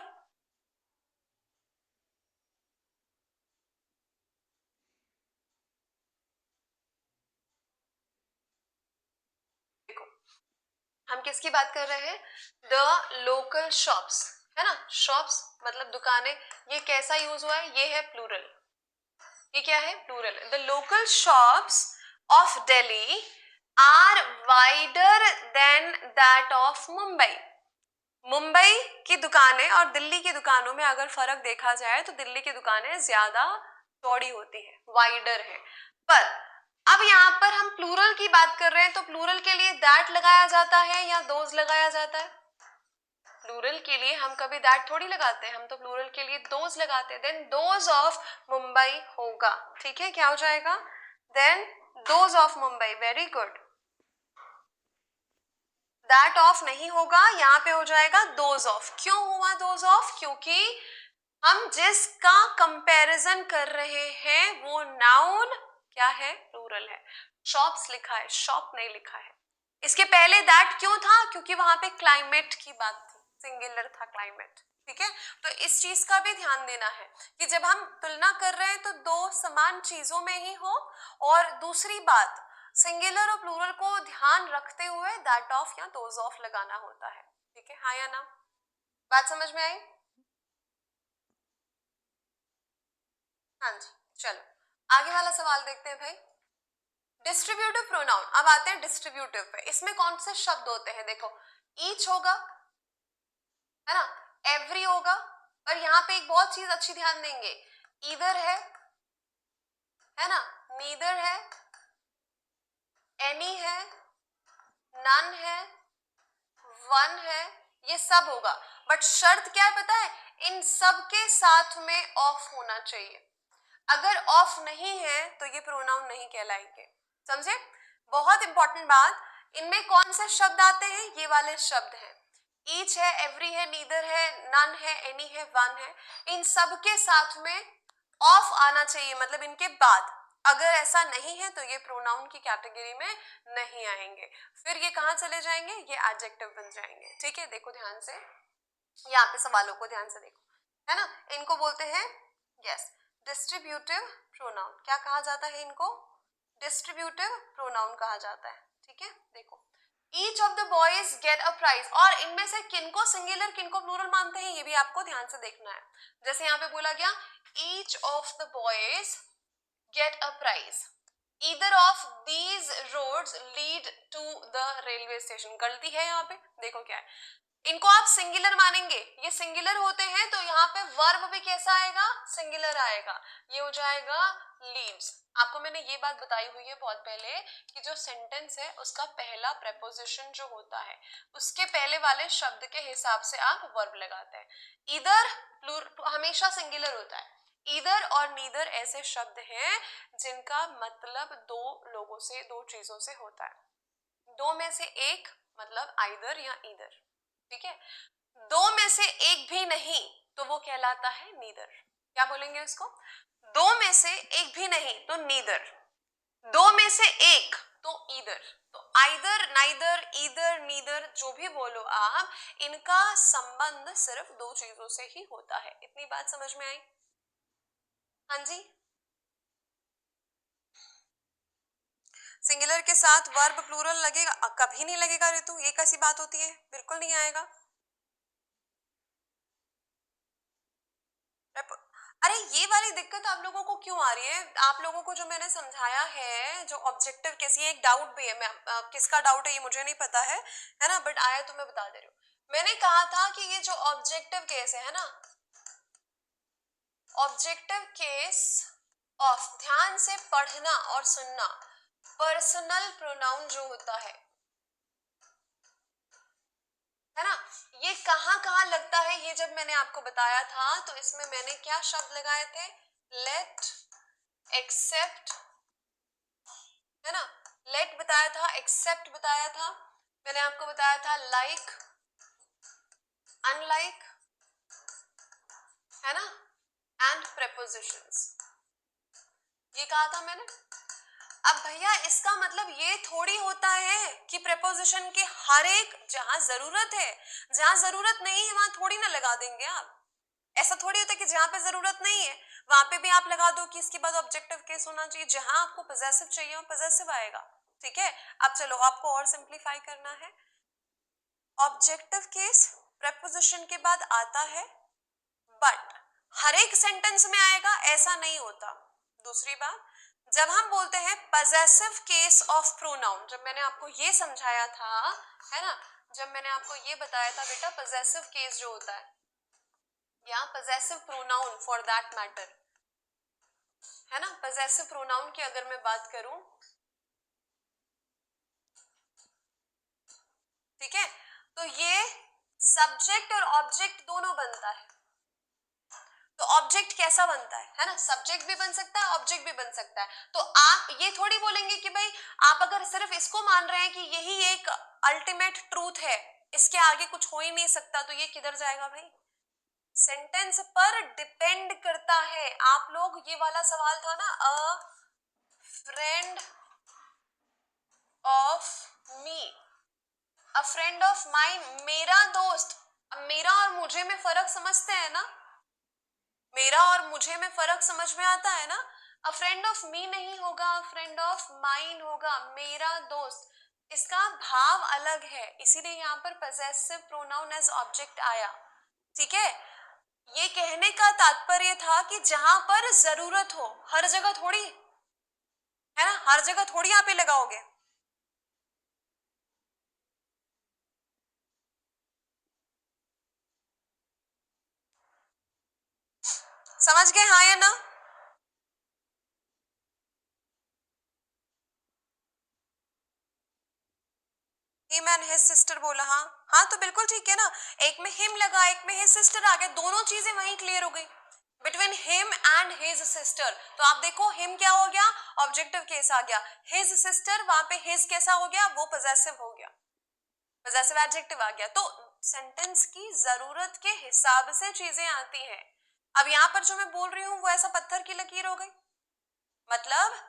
देखो हम किसकी बात कर रहे हैं, द लोकल शॉप्स, है ना, शॉप्स मतलब दुकानें, ये कैसा यूज हुआ है, ये है प्लूरल, ये क्या है, plural, the local shops of Delhi are wider than that of Mumbai. Mumbai की दुकानें और दिल्ली की दुकानों में अगर फर्क देखा जाए तो दिल्ली की दुकानें ज्यादा चौड़ी होती है, वाइडर है, पर अब यहाँ पर हम प्लूरल की बात कर रहे हैं, तो प्लूरल के लिए दैट लगाया जाता है या दोज लगाया जाता है, प्लूरल के लिए हम कभी दैट थोड़ी लगाते हैं, हम तो प्लूरल के लिए दोज लगाते हैं। देन दोज ऑफ मुंबई होगा, ठीक है, क्या हो जाएगा, than those of Mumbai, very good. That of नहीं होगा, यहाँ पे हो जाएगा दोज ऑफ। क्यों हुआ दोज ऑफ, क्योंकि हम जिसका कंपैरिजन कर रहे हैं वो नाउन क्या है, प्लूरल है। शॉप्स लिखा है, शॉप नहीं लिखा है। इसके पहले दैट क्यों था, क्योंकि वहां पे क्लाइमेट की बात थी, सिंगुलर था क्लाइमेट, ठीक है। तो इस चीज का भी ध्यान देना है कि जब हम तुलना कर रहे हैं तो दो समान चीजों में ही हो, और दूसरी बात सिंगुलर और प्लूरल को ध्यान रखते हुए दैट ऑफ या दोज ऑफ लगाना होता है, ठीक है, हाँ या ना, बात समझ में आई। हाँ जी, चलो आगे वाला सवाल देखते हैं भाई। डिस्ट्रीब्यूटिव प्रोनाउन, अब आते हैं डिस्ट्रीब्यूटिव पे। इसमें कौन से शब्द होते हैं, देखो ईच होगा, है ना, एवरी होगा, और यहाँ पे एक बहुत चीज अच्छी ध्यान देंगे, ईदर है ना, नीदर है, एनी है, नन है, वन है, ये सब होगा। बट शर्त क्या है पता है, इन सब के साथ में ऑफ होना चाहिए। अगर ऑफ नहीं है तो ये प्रोनाउन नहीं कहलाएंगे, समझे। बहुत इंपॉर्टेंट बात, इनमें कौन से शब्द आते हैं, ये वाले शब्द हैं, ईच है, एवरी है, नीदर है, नन है, एनी है, वन है, इन सब के साथ में ऑफ आना चाहिए, मतलब इनके बाद। अगर ऐसा नहीं है तो ये प्रोनाउन की कैटेगरी में नहीं आएंगे, फिर ये कहां चले जाएंगे, ये एडजेक्टिव बन जाएंगे, ठीक है। देखो ध्यान से, यहाँ पे सवालों को ध्यान से देखो, है ना, इनको बोलते हैं यस डिस्ट्रीब्यूटिव प्रोनाउन। क्या कहा जाता है इनको, डिस्ट्रीब्यूटिव प्रोनाउन कहा जाता है, ठीक है। देखो each of the boys get a prize, और इनमें से किनको सिंगुलर किनको प्लूरल मानते हैं ये भी आपको ध्यान से देखना है। जैसे यहाँ पे बोला गया each of the boys get a prize, either of these roads lead to the railway station, गलती है यहाँ पे, देखो क्या है, इनको आप सिंगुलर मानेंगे, ये सिंगुलर होते हैं तो यहाँ पे वर्ब भी कैसा आएगा, सिंगुलर आएगा, ये हो जाएगा लीड्स। आपको मैंने ये बात बताई हुई है बहुत पहले कि जो सेंटेंस है उसका पहला प्रेपोजिशन जो होता है उसके पहले वाले शब्द के हिसाब से आप वर्ब लगाते हैं। इधर हमेशा सिंगुलर होता है, इधर और नीदर ऐसे शब्द हैं जिनका मतलब दो लोगों से, दो चीजों से होता है, दो में से एक मतलब आइदर या ईदर, ठीक है। दो में से एक भी नहीं तो वो कहलाता है नीदर, क्या बोलेंगे उसको, दो में से एक भी नहीं तो नीदर, दो में से एक तो ईदर। तो आइदर, नाइदर, ईदर, नीदर जो भी बोलो आप, इनका संबंध सिर्फ दो चीजों से ही होता है। इतनी बात समझ में आई, हाँ जी। सिंगुलर के साथ वर्ब प्लूरल लगेगा, कभी नहीं लगेगा ऋतु, ये कैसी बात होती है, बिल्कुल नहीं आएगा। अरे ये वाली दिक्कत आप लोगों को क्यों आ रही है, आप लोगों को जो मैंने समझाया है, जो ऑब्जेक्टिव केस, ये एक डाउट भी है, मैं किसका डाउट है ये मुझे नहीं पता है ना, बट आया तो मैं बता दे रही हूँ। मैंने कहा था कि ये जो ऑब्जेक्टिव केस है ना, ऑब्जेक्टिव केस ऑफ, ध्यान से पढ़ना और सुनना, पर्सनल प्रोनाउन जो होता है ना, ये कहाँ कहाँ लगता है, ये जब मैंने आपको बताया था तो इसमें मैंने क्या शब्द लगाए थे, लेट, एक्सेप्ट, है ना, लेट बताया था, एक्सेप्ट बताया था, मैंने आपको बताया था लाइक, अनलाइक, है ना, एंड प्रेपोजिशंस, ये कहा था मैंने। अब भैया इसका मतलब ये थोड़ी होता है कि प्रेपोजिशन के हर एक, जहां जरूरत है, जहां जरूरत नहीं है वहां थोड़ी ना लगा देंगे आप, ऐसा थोड़ी होता है कि जहां पे जरूरत नहीं है वहां पे भी आप लगा दो कि इसके बाद ऑब्जेक्टिव केस होना चाहिए, जहां आपको पॉजेसिव चाहिए वो पॉजेसिव आएगा, ठीक है। अब चलो आपको और सिंप्लीफाई करना है, ऑब्जेक्टिव केस प्रेपोजिशन के बाद आता है, बट हर एक सेंटेंस में आएगा ऐसा नहीं होता। दूसरी बात, जब हम बोलते हैं पॉजेसिव केस ऑफ प्रोनाउन, जब मैंने आपको ये समझाया था, है ना, जब मैंने आपको ये बताया था बेटा पॉजेसिव केस जो होता है या possessive pronoun for that matter, है ना, पॉजेसिव प्रोनाउन की अगर मैं बात करूं, ठीक है, तो ये सब्जेक्ट और ऑब्जेक्ट दोनों बनता है। तो ऑब्जेक्ट कैसा बनता है ना, सब्जेक्ट भी बन सकता है, ऑब्जेक्ट भी बन सकता है। तो आप ये थोड़ी बोलेंगे कि भाई आप अगर सिर्फ इसको मान रहे हैं कि यही एक अल्टीमेट ट्रूथ है, इसके आगे कुछ हो ही नहीं सकता, तो ये किधर जाएगा भाई? सेंटेंस पर डिपेंड करता है। आप लोग, ये वाला सवाल था ना, अ friend of me, a friend of mine, मेरा दोस्त। अब मेरा और मुझे में फर्क समझते हैं ना, मेरा और मुझे में फर्क समझ में आता है ना। अ फ्रेंड ऑफ मी नहीं होगा, अ फ्रेंड ऑफ माइन होगा, मेरा दोस्त। इसका भाव अलग है, इसीलिए यहाँ पर पजेसिव प्रोनाउन एज ऑब्जेक्ट आया। ठीक है, ये कहने का तात्पर्य था कि जहां पर जरूरत हो, हर जगह थोड़ी है ना, हर जगह थोड़ी आप ये लगाओगे। समझ गए हाँ या ना? हिम एंड हिज सिस्टर बोला, हाँ हाँ तो बिल्कुल ठीक है ना। एक में हिम लगा, एक में हिज सिस्टर आ गया, दोनों चीजें वहीं क्लियर हो गई, between him and his sister. तो आप देखो हिम क्या हो गया, ऑब्जेक्टिव केस आ गया, हिज सिस्टर वहां पे हिज कैसा हो गया, वो पजेसिव हो गया, पजेसिव एडजेक्टिव आ गया। तो सेंटेंस की जरूरत के हिसाब से चीजें आती हैं। अब यहां पर जो मैं बोल रही हूं वो ऐसा पत्थर की लकीर हो गई, मतलब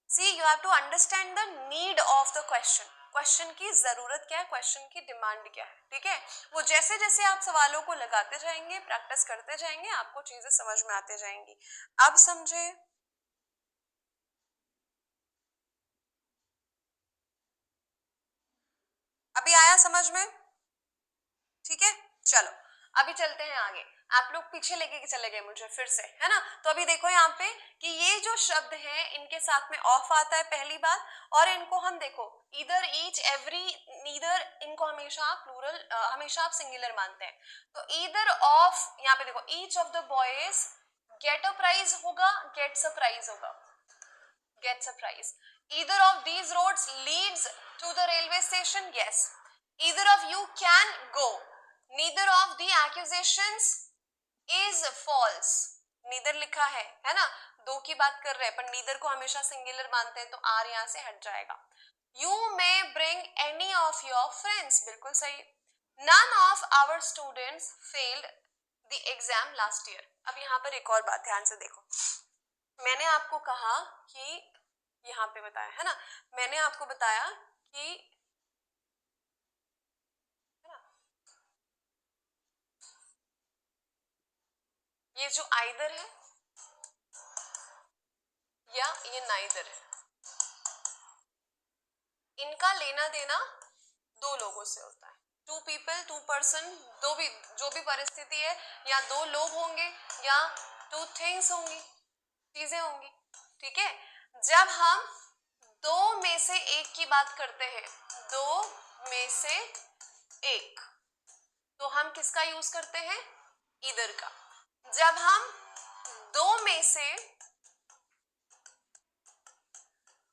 see you have to understand the need of the question. Question की जरूरत क्या है, क्वेश्चन की डिमांड क्या है, ठीक है। वो जैसे जैसे आप सवालों को लगाते जाएंगे, प्रैक्टिस करते जाएंगे, आपको चीजें समझ में आते जाएंगी। अब समझे? अभी आया समझ में? ठीक है, चलो अभी चलते हैं आगे। आप लोग पीछे लेके चले गए मुझे फिर से, है ना। तो अभी देखो यहाँ पे कि ये जो शब्द हैं इनके साथ में ऑफ आता है पहली बात, और इनको हम देखो इधर ईच एवरी, नीदर, इनको हमेशा आप प्लूरल, हमेशा आप सिंगुलर मानते हैं। तो ईदर ऑफ, यहाँ पे देखो each of the boys get a prize होगा, गेट्स अ प्राइज होगा, gets a prize. Either of these roads leads to the railway station. Yes. Either of you can go. Neither of the accusations is false. Neither लिखा है ना, दो की बात कर रहे हैं, पर neither को हमेशा सिंगुलर मानते हैं, तो आर यहां से हट जाएगा। You may bring any of your friends. बिल्कुल सही। None of our students failed the exam last year. अब यहाँ पर एक और बात ध्यान से देखो, मैंने आपको कहा कि यहाँ पे बताया है ना, मैंने आपको बताया कि है ना, ये जो आइदर है या ये नाइदर है, इनका लेना देना दो लोगों से होता है। टू पीपल, टू पर्सन, दो भी, जो भी परिस्थिति है, या दो लोग होंगे या टू थिंग्स होंगी, चीजें होंगी, ठीक है। जब हम दो में से एक की बात करते हैं, दो में से एक, तो हम किसका यूज करते हैं, ईदर का। जब हम दो में से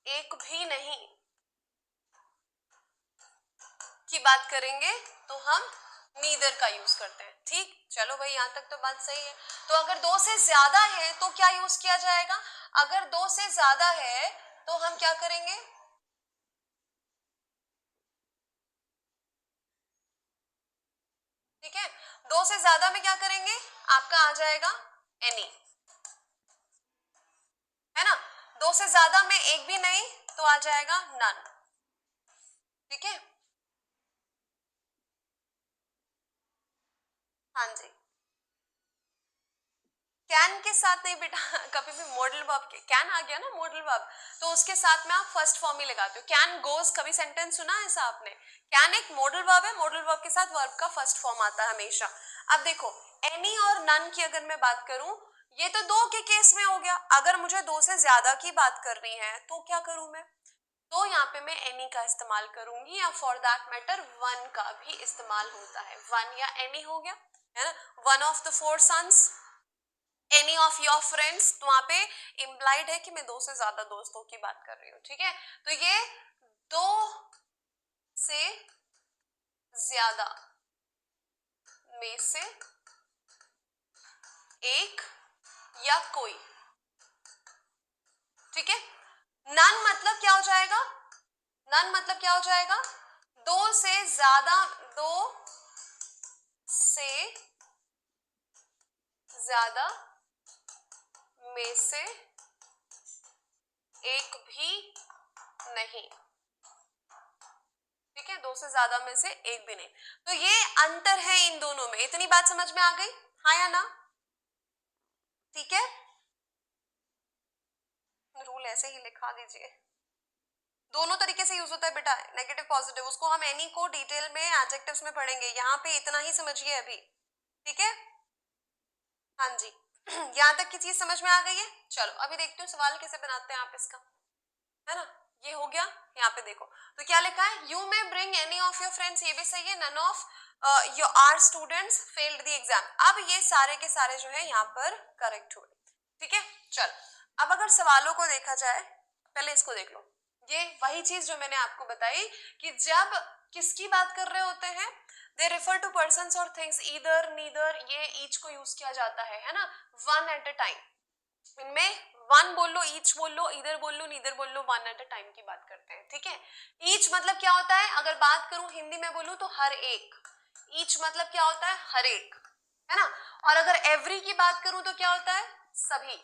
एक भी नहीं की बात करेंगे तो हम नीदर का यूज करते हैं। ठीक, चलो भाई यहां तक तो बात सही है। तो अगर दो से ज्यादा है तो क्या यूज किया जाएगा, अगर दो से ज्यादा है तो हम क्या करेंगे, ठीक है, दो से ज्यादा में क्या करेंगे, आपका आ जाएगा एनी, है ना। दो से ज्यादा में एक भी नहीं तो आ जाएगा नन, ठीक है। हाँ जी, कैन के साथ नहीं बेटा, कभी भी मॉडल वर्ब के, कैन आ गया ना मॉडल वर्ब, तो उसके साथ में आप फर्स्ट फॉर्म ही लगाते हो। कैन गोज, कभी सेंटेंस सुना है ऐसा आपने? कैन एक मॉडल वर्ब है, मॉडल वर्ब के साथ वर्ब का फर्स्ट फॉर्म आता है हमेशा। अब देखो एनी और नन की अगर मैं बात करूं, ये तो दो के केस में हो गया, अगर मुझे दो से ज्यादा की बात करनी है तो क्या करूं मैं, तो यहाँ पे मैं एनी का इस्तेमाल करूंगी, या फॉर दैट मैटर वन का भी इस्तेमाल होता है। वन या एनी हो गया, है ना। One of the four sons, any of your friends, तो वहां पे इम्प्लाइड है कि मैं दो से ज्यादा दोस्तों की बात कर रही हूँ, ठीक है। तो ये दो से ज्यादा में से एक या कोई, ठीक है। नन मतलब क्या हो जाएगा, नन मतलब क्या हो जाएगा, दो से ज्यादा, दो से ज्यादा में से एक भी नहीं, ठीक है, दो से ज्यादा में से एक भी नहीं। तो ये अंतर है इन दोनों में, इतनी बात समझ में आ गई, हाँ या ना, ठीक है। रूल ऐसे ही लिखा दीजिए, दोनों तरीके से यूज होता है बेटा, नेगेटिव पॉजिटिव, उसको हम एनी को डिटेल में एडजेक्टिव्स में पढ़ेंगे, यहाँ पे इतना ही समझिए अभी, ठीक है। हाँ जी यहाँ तक की चीज समझ में आ गई है। चलो अभी देखते हो सवाल कैसे बनाते हैं आप इसका, है ना। ये हो गया, यहाँ पे देखो तो क्या लिखा है, you may bring any of your friends, ये भी सही है, none of your our students failed the exam. अब ये सारे के सारे जो है यहाँ पर करेक्ट हुए, ठीक है। चल अब अगर सवालों को देखा जाए, पहले इसको देख लो, ये वही चीज जो मैंने आपको बताई कि जब किसकी बात कर रहे होते हैं, दे रेफर टू पर्सन्स और थिंग्स, ईदर नीदर, ये ईच को यूज किया जाता है ना, वन एट अ टाइम, इनमें वन बोल लो, ईच बोल लो, इधर बोल लो, नीदर बोल लो, वन एट अ टाइम की बात करते हैं, ठीक है। ईच मतलब क्या होता है, अगर बात करूं हिंदी में बोलूं तो हर एक, ईच मतलब क्या होता है, हर एक, है ना। और अगर एवरी की बात करूं तो क्या होता है, सभी,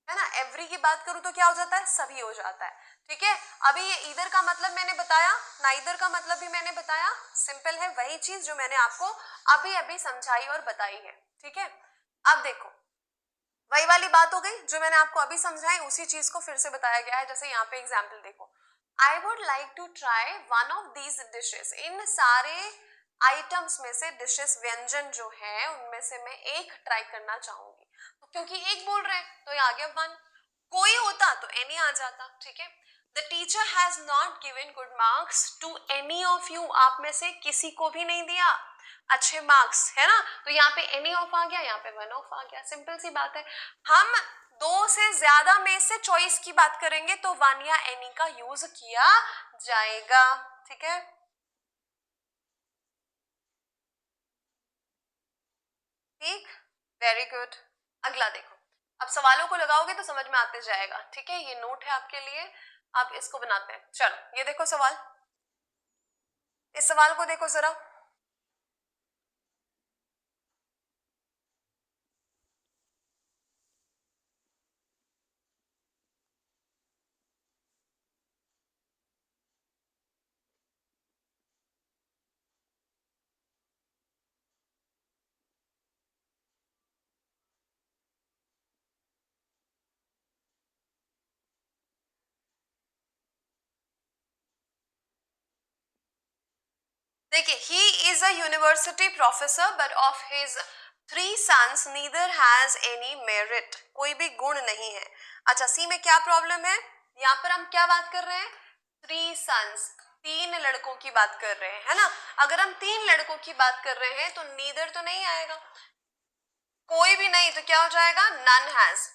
है ना, एवरी की बात करूं तो क्या हो जाता है, सभी हो जाता है, ठीक है। अभी ये इधर का मतलब मैंने बताया, नाइदर का मतलब भी मैंने बताया, सिंपल है, वही चीज जो मैंने आपको अभी अभी समझाई और बताई है, ठीक है। अब देखो वही वाली बात हो गई जो मैंने आपको अभी समझाई, उसी चीज को फिर से बताया गया है, जैसे यहाँ पे एग्जाम्पल देखो, I would like to try one of these dishes, इन सारे आइटम्स में से डिशेस, व्यंजन जो है उनमें से मैं एक ट्राई करना चाहूंगी, तो क्योंकि एक बोल रहे हैं तो ये आ गया वन, कोई होता तो एनी आ जाता, ठीक है। The teacher has not given good marks to any of you, आप में से किसी को भी नहीं दिया अच्छे मार्क्स, है ना, तो यहाँ पे एनी ऑफ आ गया, यहाँ पे वन ऑफ आ गया, सिंपल सी बात है। हम दो से ज्यादा में से चॉइस की बात करेंगे तो वन या एनी का यूज किया जाएगा, ठीक है। ठीक, वेरी गुड। अगला देखो, अब सवालों को लगाओगे तो समझ में आते जाएगा, ठीक है, ये नोट है आपके लिए, आप इसको बनाते हैं। चलो ये देखो सवाल, इस सवाल को देखो जरा, देखिए, he is a university professor but of his 3 sons neither has any merit, कोई भी गुण नहीं है। अच्छा सी में क्या प्रॉब्लम है, यहाँ पर हम क्या बात कर रहे हैं, 3 sons, 3 लड़कों की बात कर रहे हैं, है ना। अगर हम 3 लड़कों की बात कर रहे हैं तो नीदर तो नहीं आएगा, कोई भी नहीं, तो क्या हो जाएगा, नन हैज।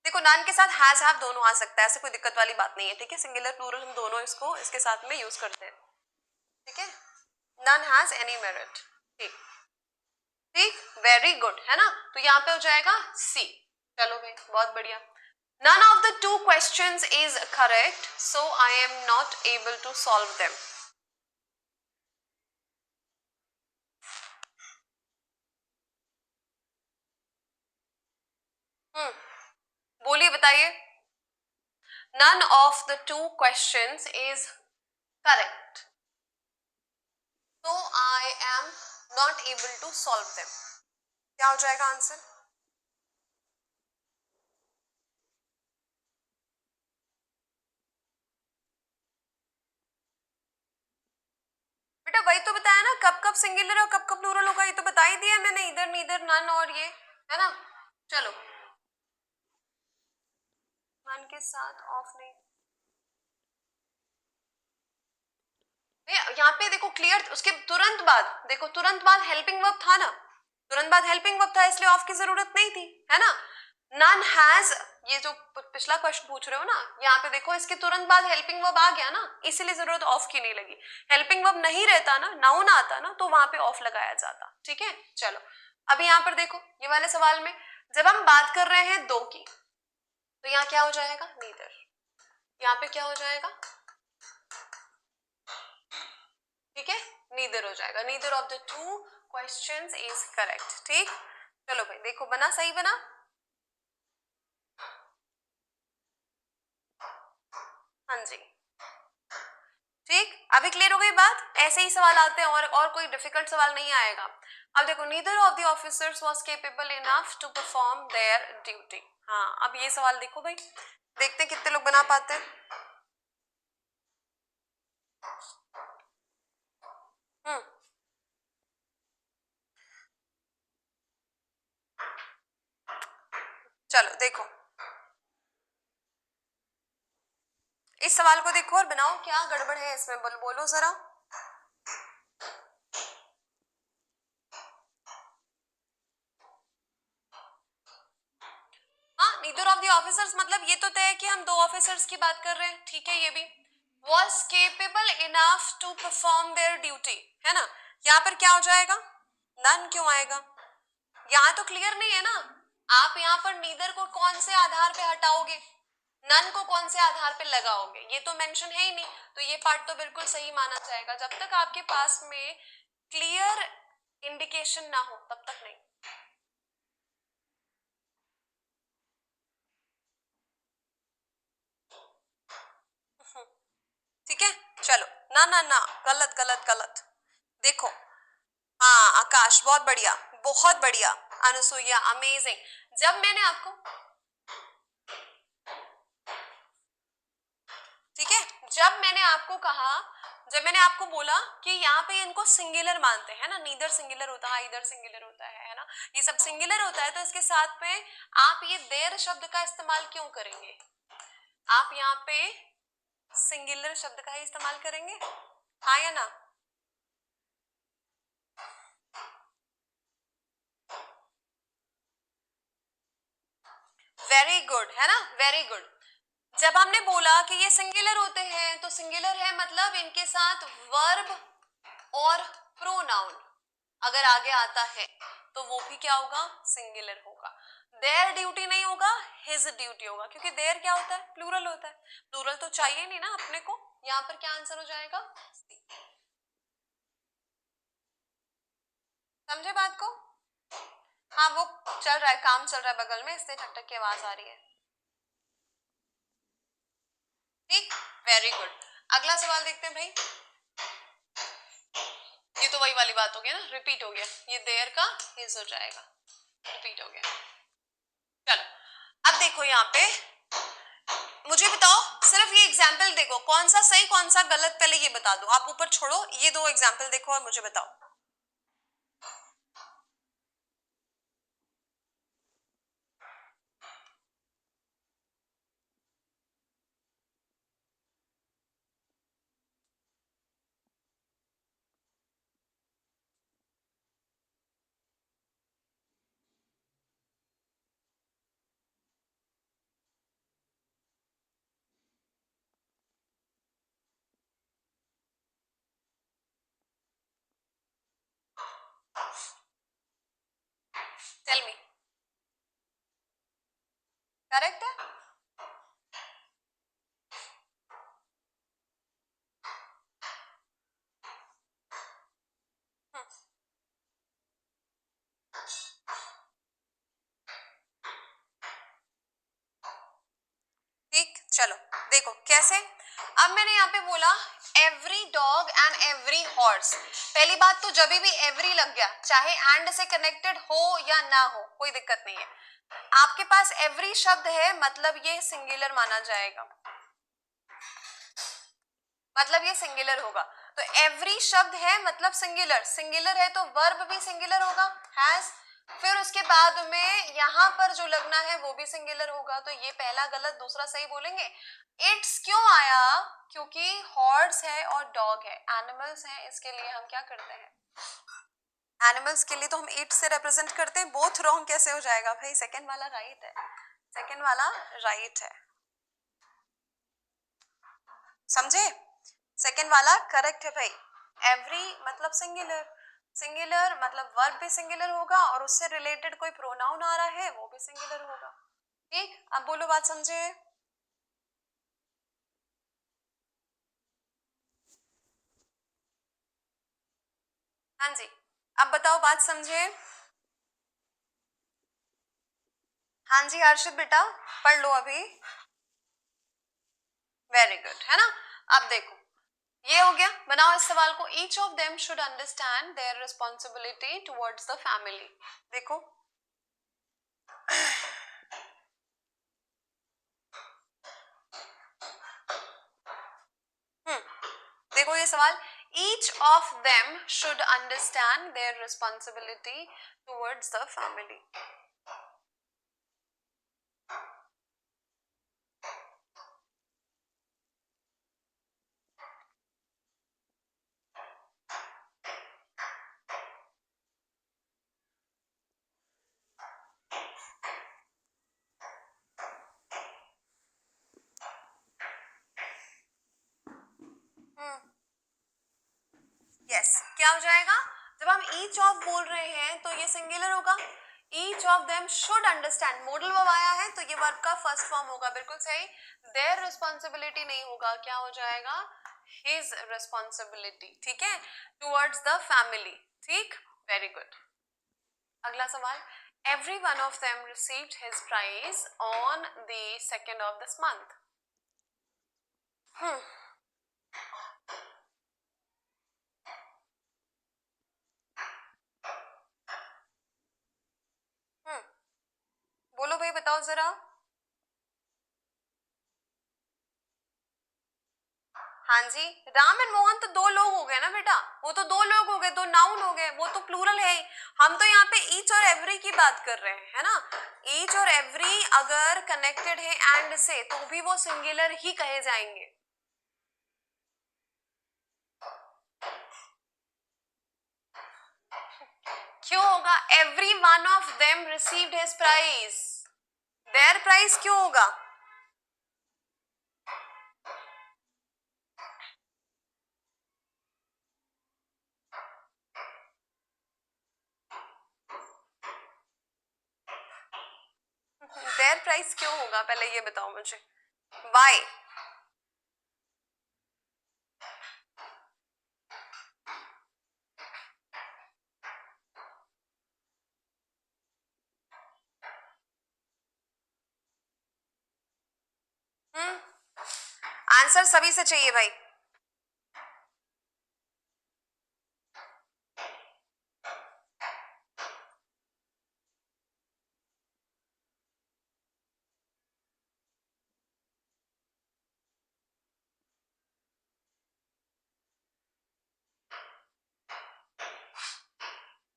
देखो नन के साथ हैज हैव दोनों आ सकता है, ऐसे कोई दिक्कत वाली बात नहीं है, ठीक है, सिंगुलर प्लूरल हम दोनों इसको इसके साथ में यूज करते हैं, ठीक है। नन हैज एनी मेरिट, ठीक ठीक, वेरी गुड, है ना, तो यहाँ पे हो जाएगा सी। चलो भाई बहुत बढ़िया, none of the two questions is correct so I am not able to solve them। बोलिए बताइए, none of the two questions is correct so I am not able to solve them, क्या हो जाएगा आंसर, बेटा वही तो बताया ना, कब कब सिंगुलर और कब कब प्लूरल होगा, ये तो बता ही दिया मैंने, इधर नीदर नन और ये, है ना। चलो नन के साथ ऑफ नहीं, यहाँ पे देखो क्लियर, उसके तुरंत बाद देखो, तुरंत बाद हेल्पिंग वर्ब था ना, तुरंत बाद हेल्पिंग वर्ब था, इसलिए ऑफ की जरूरत नहीं थी, है ना। नन हैज ये जो पिछला क्वेश्चन पूछ रहे हो ना, यहाँ पे देखो इसके तुरंत बाद हेल्पिंग वर्ब आ गया ना, इसीलिए जरूरत ऑफ की नहीं लगी। हेल्पिंग वर्ब नहीं रहता ना, नाउन आता ना, तो वहां पे ऑफ लगाया जाता। ठीक है, चलो अभी यहाँ पर देखो ये वाले सवाल में जब हम बात कर रहे हैं दो की, तो यहाँ क्या हो जाएगा, नीदर। यहाँ पे क्या हो जाएगा, ठीक है, नीदर हो जाएगा। Neither of the two questions is correct. ठीक, चलो भाई देखो बना, सही बना। हाँ जी, ठीक, अभी क्लियर हो गई बात। ऐसे ही सवाल आते हैं और कोई डिफिकल्ट सवाल नहीं आएगा। अब देखो, neither of the officers was capable enough to perform their duty. हाँ, अब ये सवाल देखो भाई, देखते हैं कितने लोग बना पाते हैं। चलो देखो इस सवाल को देखो और बनाओ, क्या गड़बड़ है इसमें, बोलो जरा। हाँ, नीदर ऑफ द ऑफिसर्स मतलब ये तो तय है कि हम दो ऑफिसर्स की बात कर रहे हैं। ठीक है, ये भी was capable enough to perform their duty, है ना। यहाँ पर क्या हो जाएगा, नन क्यों आएगा, यहाँ तो क्लियर नहीं है ना। आप यहाँ पर नीदर को कौन से आधार पे हटाओगे, नन को कौन से आधार पे लगाओगे, ये तो मेंशन है ही नहीं, तो ये पार्ट तो बिल्कुल सही माना जाएगा। जब तक आपके पास में क्लियर इंडिकेशन ना हो तब तक नहीं। ठीक है, चलो ना ना ना, गलत गलत गलत। देखो, हाँ आकाश बहुत बढ़िया, बहुत बढ़िया। अनुसुईया अमेजिंग। जब मैंने आपको, ठीक है, जब मैंने आपको कहा, जब मैंने आपको बोला कि यहाँ पे इनको सिंगुलर मानते हैं ना, नीदर सिंगुलर होता है, इधर सिंगुलर होता है ना, ये सब सिंगुलर होता है, तो इसके साथ में आप ये देर शब्द का इस्तेमाल क्यों करेंगे, आप यहाँ पे सिंगुलर शब्द का ही इस्तेमाल करेंगे, हाँ या ना। वेरी गुड, है ना, वेरी गुड। जब हमने बोला कि ये सिंगुलर होते हैं, तो सिंगुलर है मतलब इनके साथ वर्ब और प्रोनाउन अगर आगे आता है तो वो भी क्या होगा, सिंगुलर होगा। देयर ड्यूटी नहीं होगा, हिज ड्यूटी होगा, क्योंकि देयर क्या होता है, प्लूरल होता है। प्लूरल तो चाहिए नहीं ना अपने को। यहाँ पर क्या आंसर हो जाएगा, समझे बात को। हाँ, वो चल रहा है, काम चल रहा है बगल में, इसलिए ठक ठक की आवाज आ रही है। ठीक, वेरी गुड। अगला सवाल देखते हैं भाई। ये तो वही वाली बात हो गई ना, रिपीट हो गया, ये देयर का हिज हो जाएगा, रिपीट हो गया। चलो अब देखो यहाँ पे मुझे बताओ, सिर्फ ये एग्जाम्पल देखो, कौन सा सही कौन सा गलत, पहले ये बता दो। आप ऊपर छोड़ो, ये दो एग्जाम्पल देखो और मुझे बताओ। टेल मी, करेक्ट है। ठीक, चलो देखो कैसे। अब मैंने यहाँ पे बोला every dog and every horse. पहली बात तो जब भी एवरी लग गया, चाहे एंड से कनेक्टेड हो या ना हो, कोई दिक्कत नहीं है। आपके पास एवरी शब्द है मतलब ये सिंगुलर माना जाएगा, मतलब ये सिंगुलर होगा। तो एवरी शब्द है मतलब सिंगुलर, सिंगुलर है तो वर्ब भी सिंगुलर होगा, हैज। फिर उसके बाद में यहाँ पर जो लगना है वो भी सिंगुलर होगा। तो ये पहला गलत, दूसरा सही बोलेंगे। इट्स क्यों आया, क्योंकि हॉर्स है और डॉग है, एनिमल्स है, इसके लिए हम क्या करते हैं, एनिमल्स के लिए तो हम इट से रिप्रेजेंट करते हैं। बोथ रॉन्ग कैसे हो जाएगा भाई, सेकंड वाला राइट है। सेकेंड वाला राइट है, समझे? सेकेंड वाला करेक्ट है भाई। एवरी मतलब सिंगुलर, सिंगुलर मतलब वर्ब भी सिंगुलर होगा और उससे रिलेटेड कोई प्रोनाउन आ रहा है वो भी सिंगुलर होगा। ठीक, अब बोलो बात समझे? हाँ जी, अब बताओ बात समझे? हाँ जी हर्षित बेटा पढ़ लो अभी। वेरी गुड, है ना? अब देखो ये हो गया, बनाओ इस सवाल को। Each of them should understand their responsibility towards the family. देखो देखो ये सवाल, each of them should understand their responsibility towards the family. Yes, क्या हो जाएगा? जब हम ईच ऑफ बोल रहे हैं तो ये सिंगुलर होगा। Each of them should understand, modal verb आया है तो ये वर्ब का फर्स्ट फॉर्म होगा, बिल्कुल सही। देयर रिस्पॉन्सिबिलिटी नहीं होगा, क्या हो जाएगा? हिज रिस्पॉन्सिबिलिटी, ठीक है, टुवर्ड्स द फैमिली। ठीक, वेरी गुड। अगला सवाल, every one of them received his prize on the second of this month. बोलो भाई, बताओ जरा। हाँ जी, राम एंड मोहन तो दो लोग हो गए ना बेटा, वो तो दो लोग हो गए, दो नाउन हो गए, वो तो प्लूरल है ही। हम तो यहाँ पे ईच और एवरी की बात कर रहे हैं, है ना? ईच और एवरी अगर कनेक्टेड है एंड से तो भी वो सिंगुलर ही कहे जाएंगे। क्यों होगा? Every one of them received his prize, their prize क्यों होगा? देयर प्राइस क्यों होगा, पहले ये बताओ मुझे, वाई? आंसर सभी से चाहिए भाई।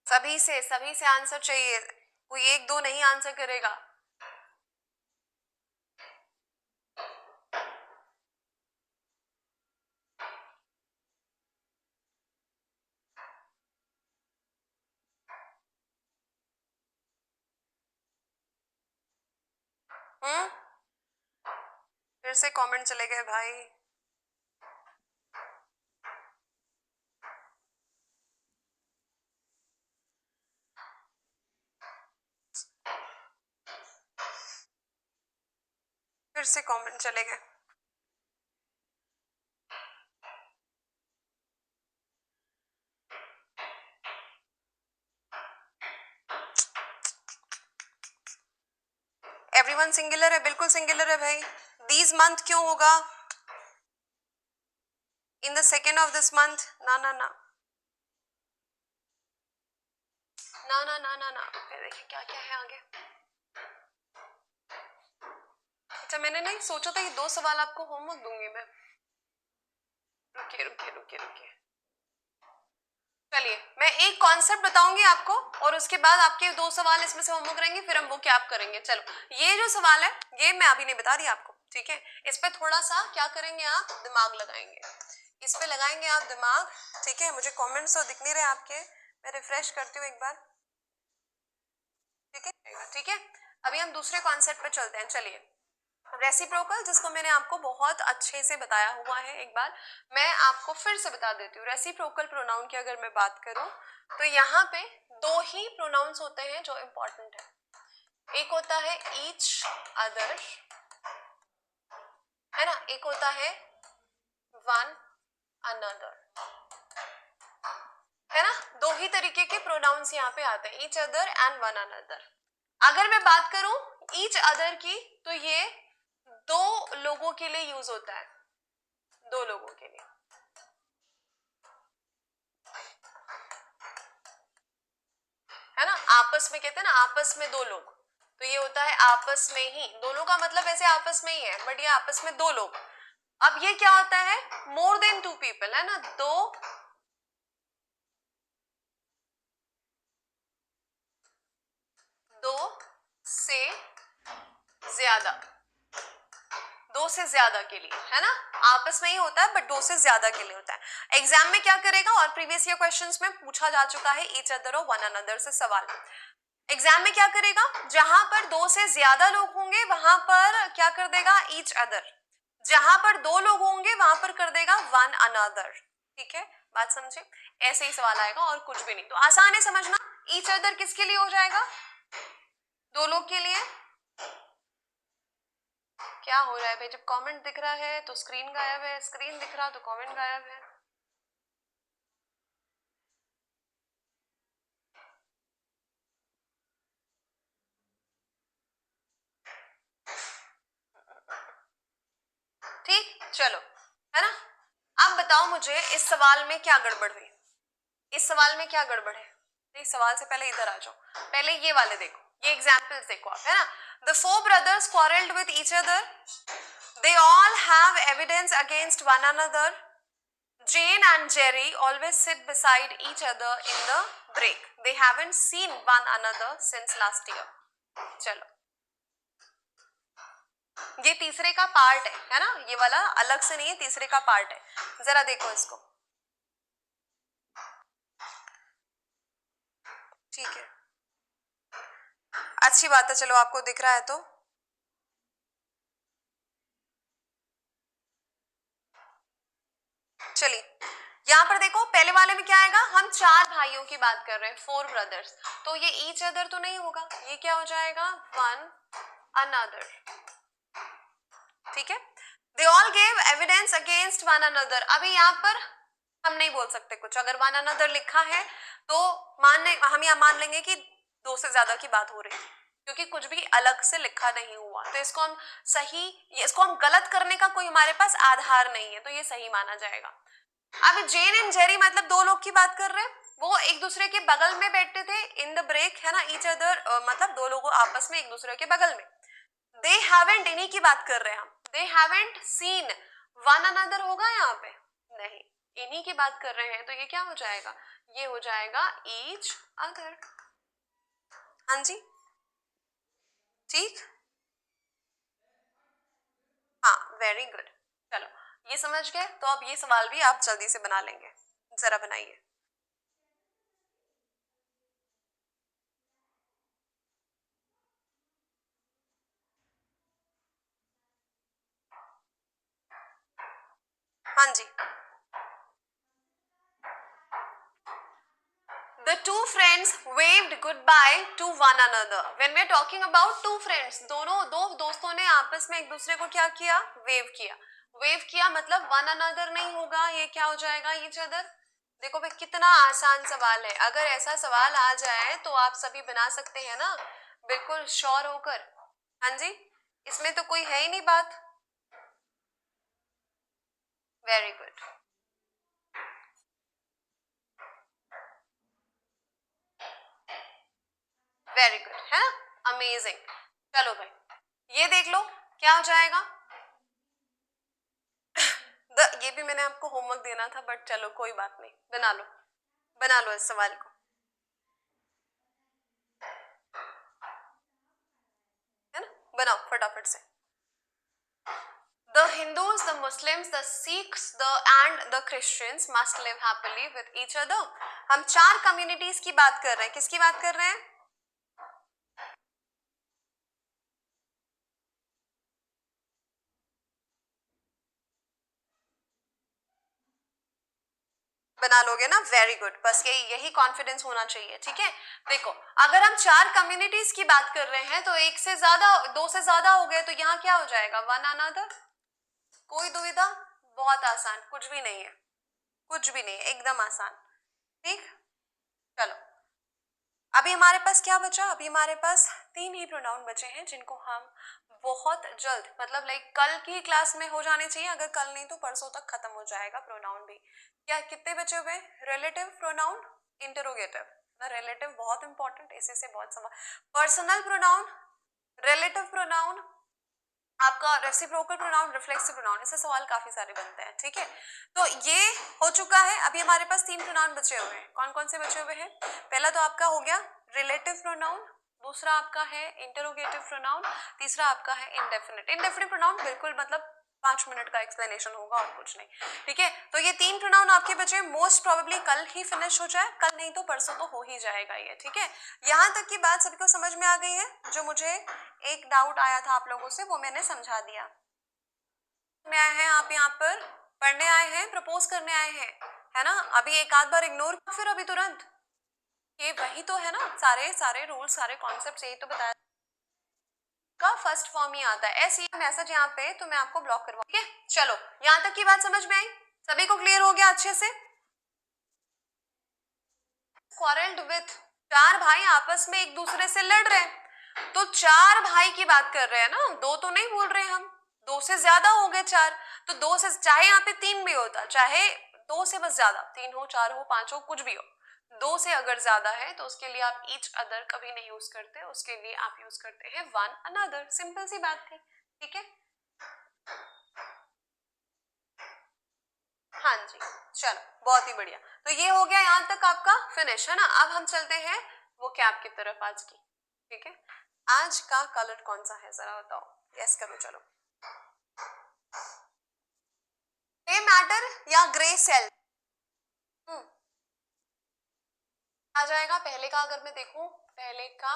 सभी से आंसर चाहिए, कोई एक दो नहीं आंसर करेगा। फिर से कमेंट चले गए भाई। फिर से कमेंट चले गए। एवरीवन सिंगुलर है, बिल्कुल सिंगुलर है भाई। दीज मंथ क्यों होगा? In the second of this month, ना ना ना ना ना ना ना ना। फिर देखिए क्या क्या है आगे। अच्छा, मैंने नहीं सोचा था कि दो सवाल आपको होमवर्क दूंगी मैं। रुकिए रुकिए रुकिए रुकिए, चलिए मैं एक कॉन्सेप्ट बताऊंगी आपको और उसके बाद आपके दो सवाल इसमें से होमवर्क रहेंगे, फिर हम वो क्या आप करेंगे। चलो, ये जो सवाल है ये मैं अभी नहीं बता रही आपको, ठीक है? इस पे थोड़ा सा क्या करेंगे, आप दिमाग लगाएंगे, इस पे लगाएंगे आप दिमाग, ठीक है? मुझे कमेंट्स तो दिख नहीं रहे आपके, मैं रिफ्रेश करती हूँ एक बार, ठीक है? ठीक है, अभी हम दूसरे कॉन्सेप्ट पे चलते हैं। चलिए, रेसिप्रोकल, जिसको मैंने आपको बहुत अच्छे से बताया हुआ है, एक बार मैं आपको फिर से बता देती हूँ। रेसिप्रोकल प्रोनाउन की अगर मैं बात करूं तो यहाँ पे दो ही प्रोनाउंस होते हैं जो इंपॉर्टेंट है। एक होता है ईच अदर, है ना, एक होता है वन अनदर, है ना। दो ही तरीके के प्रोनाउंस यहाँ पे आते हैं, each other and one another. अगर मैं बात करूं ईच अदर की तो ये दो लोगों के लिए यूज होता है, दो लोगों के लिए, है ना। आपस में कहते हैं ना, आपस में दो लोग, तो ये होता है आपस में ही। दोनों का मतलब ऐसे आपस में ही है, बट ये आपस में दो लोग। अब ये क्या होता है, मोर देन टू पीपल, है ना, दो से ज्यादा, दो से ज्यादा के लिए, है ना। आपस में ही होता है बट दो से ज्यादा के लिए होता है। एग्जाम में क्या करेगा, और प्रीवियस ईयर क्वेश्चंस में पूछा जा चुका है ईच अदर और वन अनदर से सवाल। एग्जाम में क्या करेगा, जहां पर दो से ज्यादा लोग होंगे वहां पर क्या कर देगा, ईच अदर। जहां पर दो लोग होंगे वहां पर कर देगा वन अनदर। ठीक है, बात समझे। ऐसे ही सवाल आएगा और कुछ भी नहीं। तो आसान है समझना। ईच अदर किसके लिए हो जाएगा, दो लोग के लिए। क्या हो रहा है भाई, जब कमेंट दिख रहा है तो स्क्रीन गायब है, स्क्रीन दिख रहा तो कमेंट गायब है। ठीक, चलो, है ना। अब बताओ मुझे इस सवाल में क्या गड़बड़ हुई, इस सवाल में क्या गड़बड़ है। इस सवाल से पहले इधर आ जाओ, पहले ये वाले देखो, ये एग्जाम्पल्स देखो आप, है ना। The four brothers quarreled with each other, they all have evidence against one another, Jane and Jerry always sit beside each other in the break, they haven't seen one another since last year। चलो, ये तीसरे का part है ना, ये वाला अलग से नहीं है, तीसरे का पार्ट है। जरा देखो इसको, ठीक है, अच्छी बात है, चलो आपको दिख रहा है तो। चलिए, यहाँ पर देखो, पहले वाले में क्या आएगा, हम चार भाइयों की बात कर रहे हैं, फोर ब्रदर्स, तो ये ईच अदर तो नहीं होगा, ये क्या हो जाएगा, वन अनदर। ठीक है, they all gave evidence against one another. अभी यहाँ पर हम नहीं बोल सकते कुछ, अगर वन अनदर लिखा है तो हम यहाँ मान लेंगे कि दो से ज्यादा की बात हो रही है, क्योंकि कुछ भी अलग से लिखा नहीं हुआ, तो इसको हम सही, इसको हम गलत करने का कोई हमारे पास आधार नहीं है, तो ये सही माना जाएगा। अब जेन एंड जेरी मतलब दो लोग की बात कर रहे हैं, वो एक दूसरे के बगल में बैठते थे इन द ब्रेक, है ना, ईच अदर मतलब दो लोगों आपस में एक दूसरे के बगल में। दे हैवेंट, इन्हीं की बात कर रहे हैं हम, दे हैवेंट सीन वन अनदर होगा यहाँ पे, नहीं, इन्हीं की बात कर रहे हैं, तो ये क्या हो जाएगा, ये हो जाएगा ईच अदर। हाँ जी, ठीक, हाँ, वेरी गुड। चलो, ये समझ गए, तो अब ये सवाल भी आप जल्दी से बना लेंगे, जरा बनाइए। हाँ जी, the two friends waved goodbye to one another। when we are talking about two friends, दो दोस्तों ने आपस में एक दूसरे को क्या किया, वेव किया। वेव किया मतलब वन अनदर नहीं होगा, ये क्या हो जाएगा, ईच अदर। देखो भाई, कितना आसान सवाल है, अगर ऐसा सवाल आ जाए तो आप सभी बना सकते हैं ना, बिल्कुल श्योर होकर। हाँ जी, इसमें तो कोई है ही नहीं बात। वेरी गुड, वेरी गुड, है ना, अमेजिंग। चलो भाई, ये देख लो क्या हो जाएगा। ये भी मैंने आपको होमवर्क देना था, बट चलो कोई बात नहीं, बना लो, बना लो इस सवाल को, है ना, बनाओ फटाफट से। The Hindus, the Muslims, the Sikhs, and the Christians must live happily with each other। हम चार कम्युनिटीज की बात कर रहे हैं, किसकी बात कर रहे हैं, बना लोगे ना, वेरी गुड, बस यही कॉन्फिडेंस होना चाहिए, ठीक है। देखो अगर हम 4 कम्युनिटीज की बात कर रहे हैं तो 1 से ज्यादा 2 से ज्यादा हो गए, तो यहाँ क्या हो जाएगा, वन अनदर। कोई दुविधा, बहुत आसान, कुछ भी नहीं है, कुछ भी नहीं है, एकदम आसान, ठीक। चलो अभी हमारे पास क्या बचा, अभी हमारे पास 3 ही प्रोनाउन बचे हैं जिनको हम बहुत जल्द, मतलब लाइक कल की क्लास में हो जाने चाहिए, अगर कल नहीं तो परसों तक खत्म हो जाएगा प्रोनाउन भी। क्या कितने बचे हुए, रिलेटिव प्रोनाउन, इंटरोगेटिव ना, रिलेटिव बहुत इंपॉर्टेंट, इसी से बहुत सवाल, पर्सनल प्रोनाउन, रिलेटिव प्रोनाउन, आपका रेसिप्रोकल प्रोनाउन, रिफ्लेक्सिव प्रोनाउन, इससे सवाल काफी सारे बनते हैं, ठीक है। तो ये हो चुका है, अभी हमारे पास 3 प्रोनाउन बचे हुए हैं, कौन कौन से बचे हुए हैं, पहला तो आपका हो गया रिलेटिव प्रोनाउन, दूसरा आपका है इंटरोगेटिव प्रोनाउन, तीसरा आपका है इंडेफिनिट। इंडेफिनिट प्रोनाउन बिल्कुल मतलब 5 मिनट का एक्सप्लेनेशन होगा और कुछ नहीं, ठीक है। तो ये 3 प्रोनाउन आपके बचे, मोस्ट प्रोबेबली कल ही फिनिश हो जाए, कल नहीं तो परसों तो हो ही जाएगा ये, ठीक है। यहाँ तक की बात सभी को समझ में आ गई है, जो मुझे एक डाउट आया था आप लोगों से वो मैंने समझा दिया। में आए हैं आप, यहाँ पर पढ़ने आए हैं, प्रपोज करने आए हैं, है ना। अभी एक आध बार इग्नोर, फिर अभी तुरंत, ये वही तो है ना, सारे सारे रूल्स, सारे कॉन्सेप्ट यही तो बताया का फर्स्ट फॉर्म ही आता है, ऐसे मैसेज यहाँ पे तो मैं आपको ब्लॉक करवा, ठीक है। चलो यहाँ तक की बात समझ में आई, सभी को क्लियर हो गया अच्छे से। क्वारल्ड विथ, 4 भाई आपस में एक दूसरे से लड़ रहे हैं, तो 4 भाई की बात कर रहे हैं ना, 2 तो नहीं बोल रहे हम, 2 से ज्यादा हो गए 4, तो 2 से, चाहे यहाँ पे 3 भी होता, चाहे 2 से बस ज्यादा, 3 हो 4 हो 5 हो कुछ भी हो, 2 से अगर ज्यादा है तो उसके लिए आप ईच अदर कभी नहीं यूज करते, उसके लिए आप यूज करते हैं वन अनदर, सिंपल सी बात थी, ठीक है। हाँ जी, चलो बहुत ही बढ़िया, तो ये हो गया यहाँ तक आपका फिनिश, है ना। अब हम चलते हैं वो कैप की तरफ आज की, ठीक है। आज का कलर कौन सा है जरा बताओ, गेस करो, चलो। ग्रे मैटर या ग्रे सेल, आ जाएगा। पहले का अगर मैं देखूं, पहले का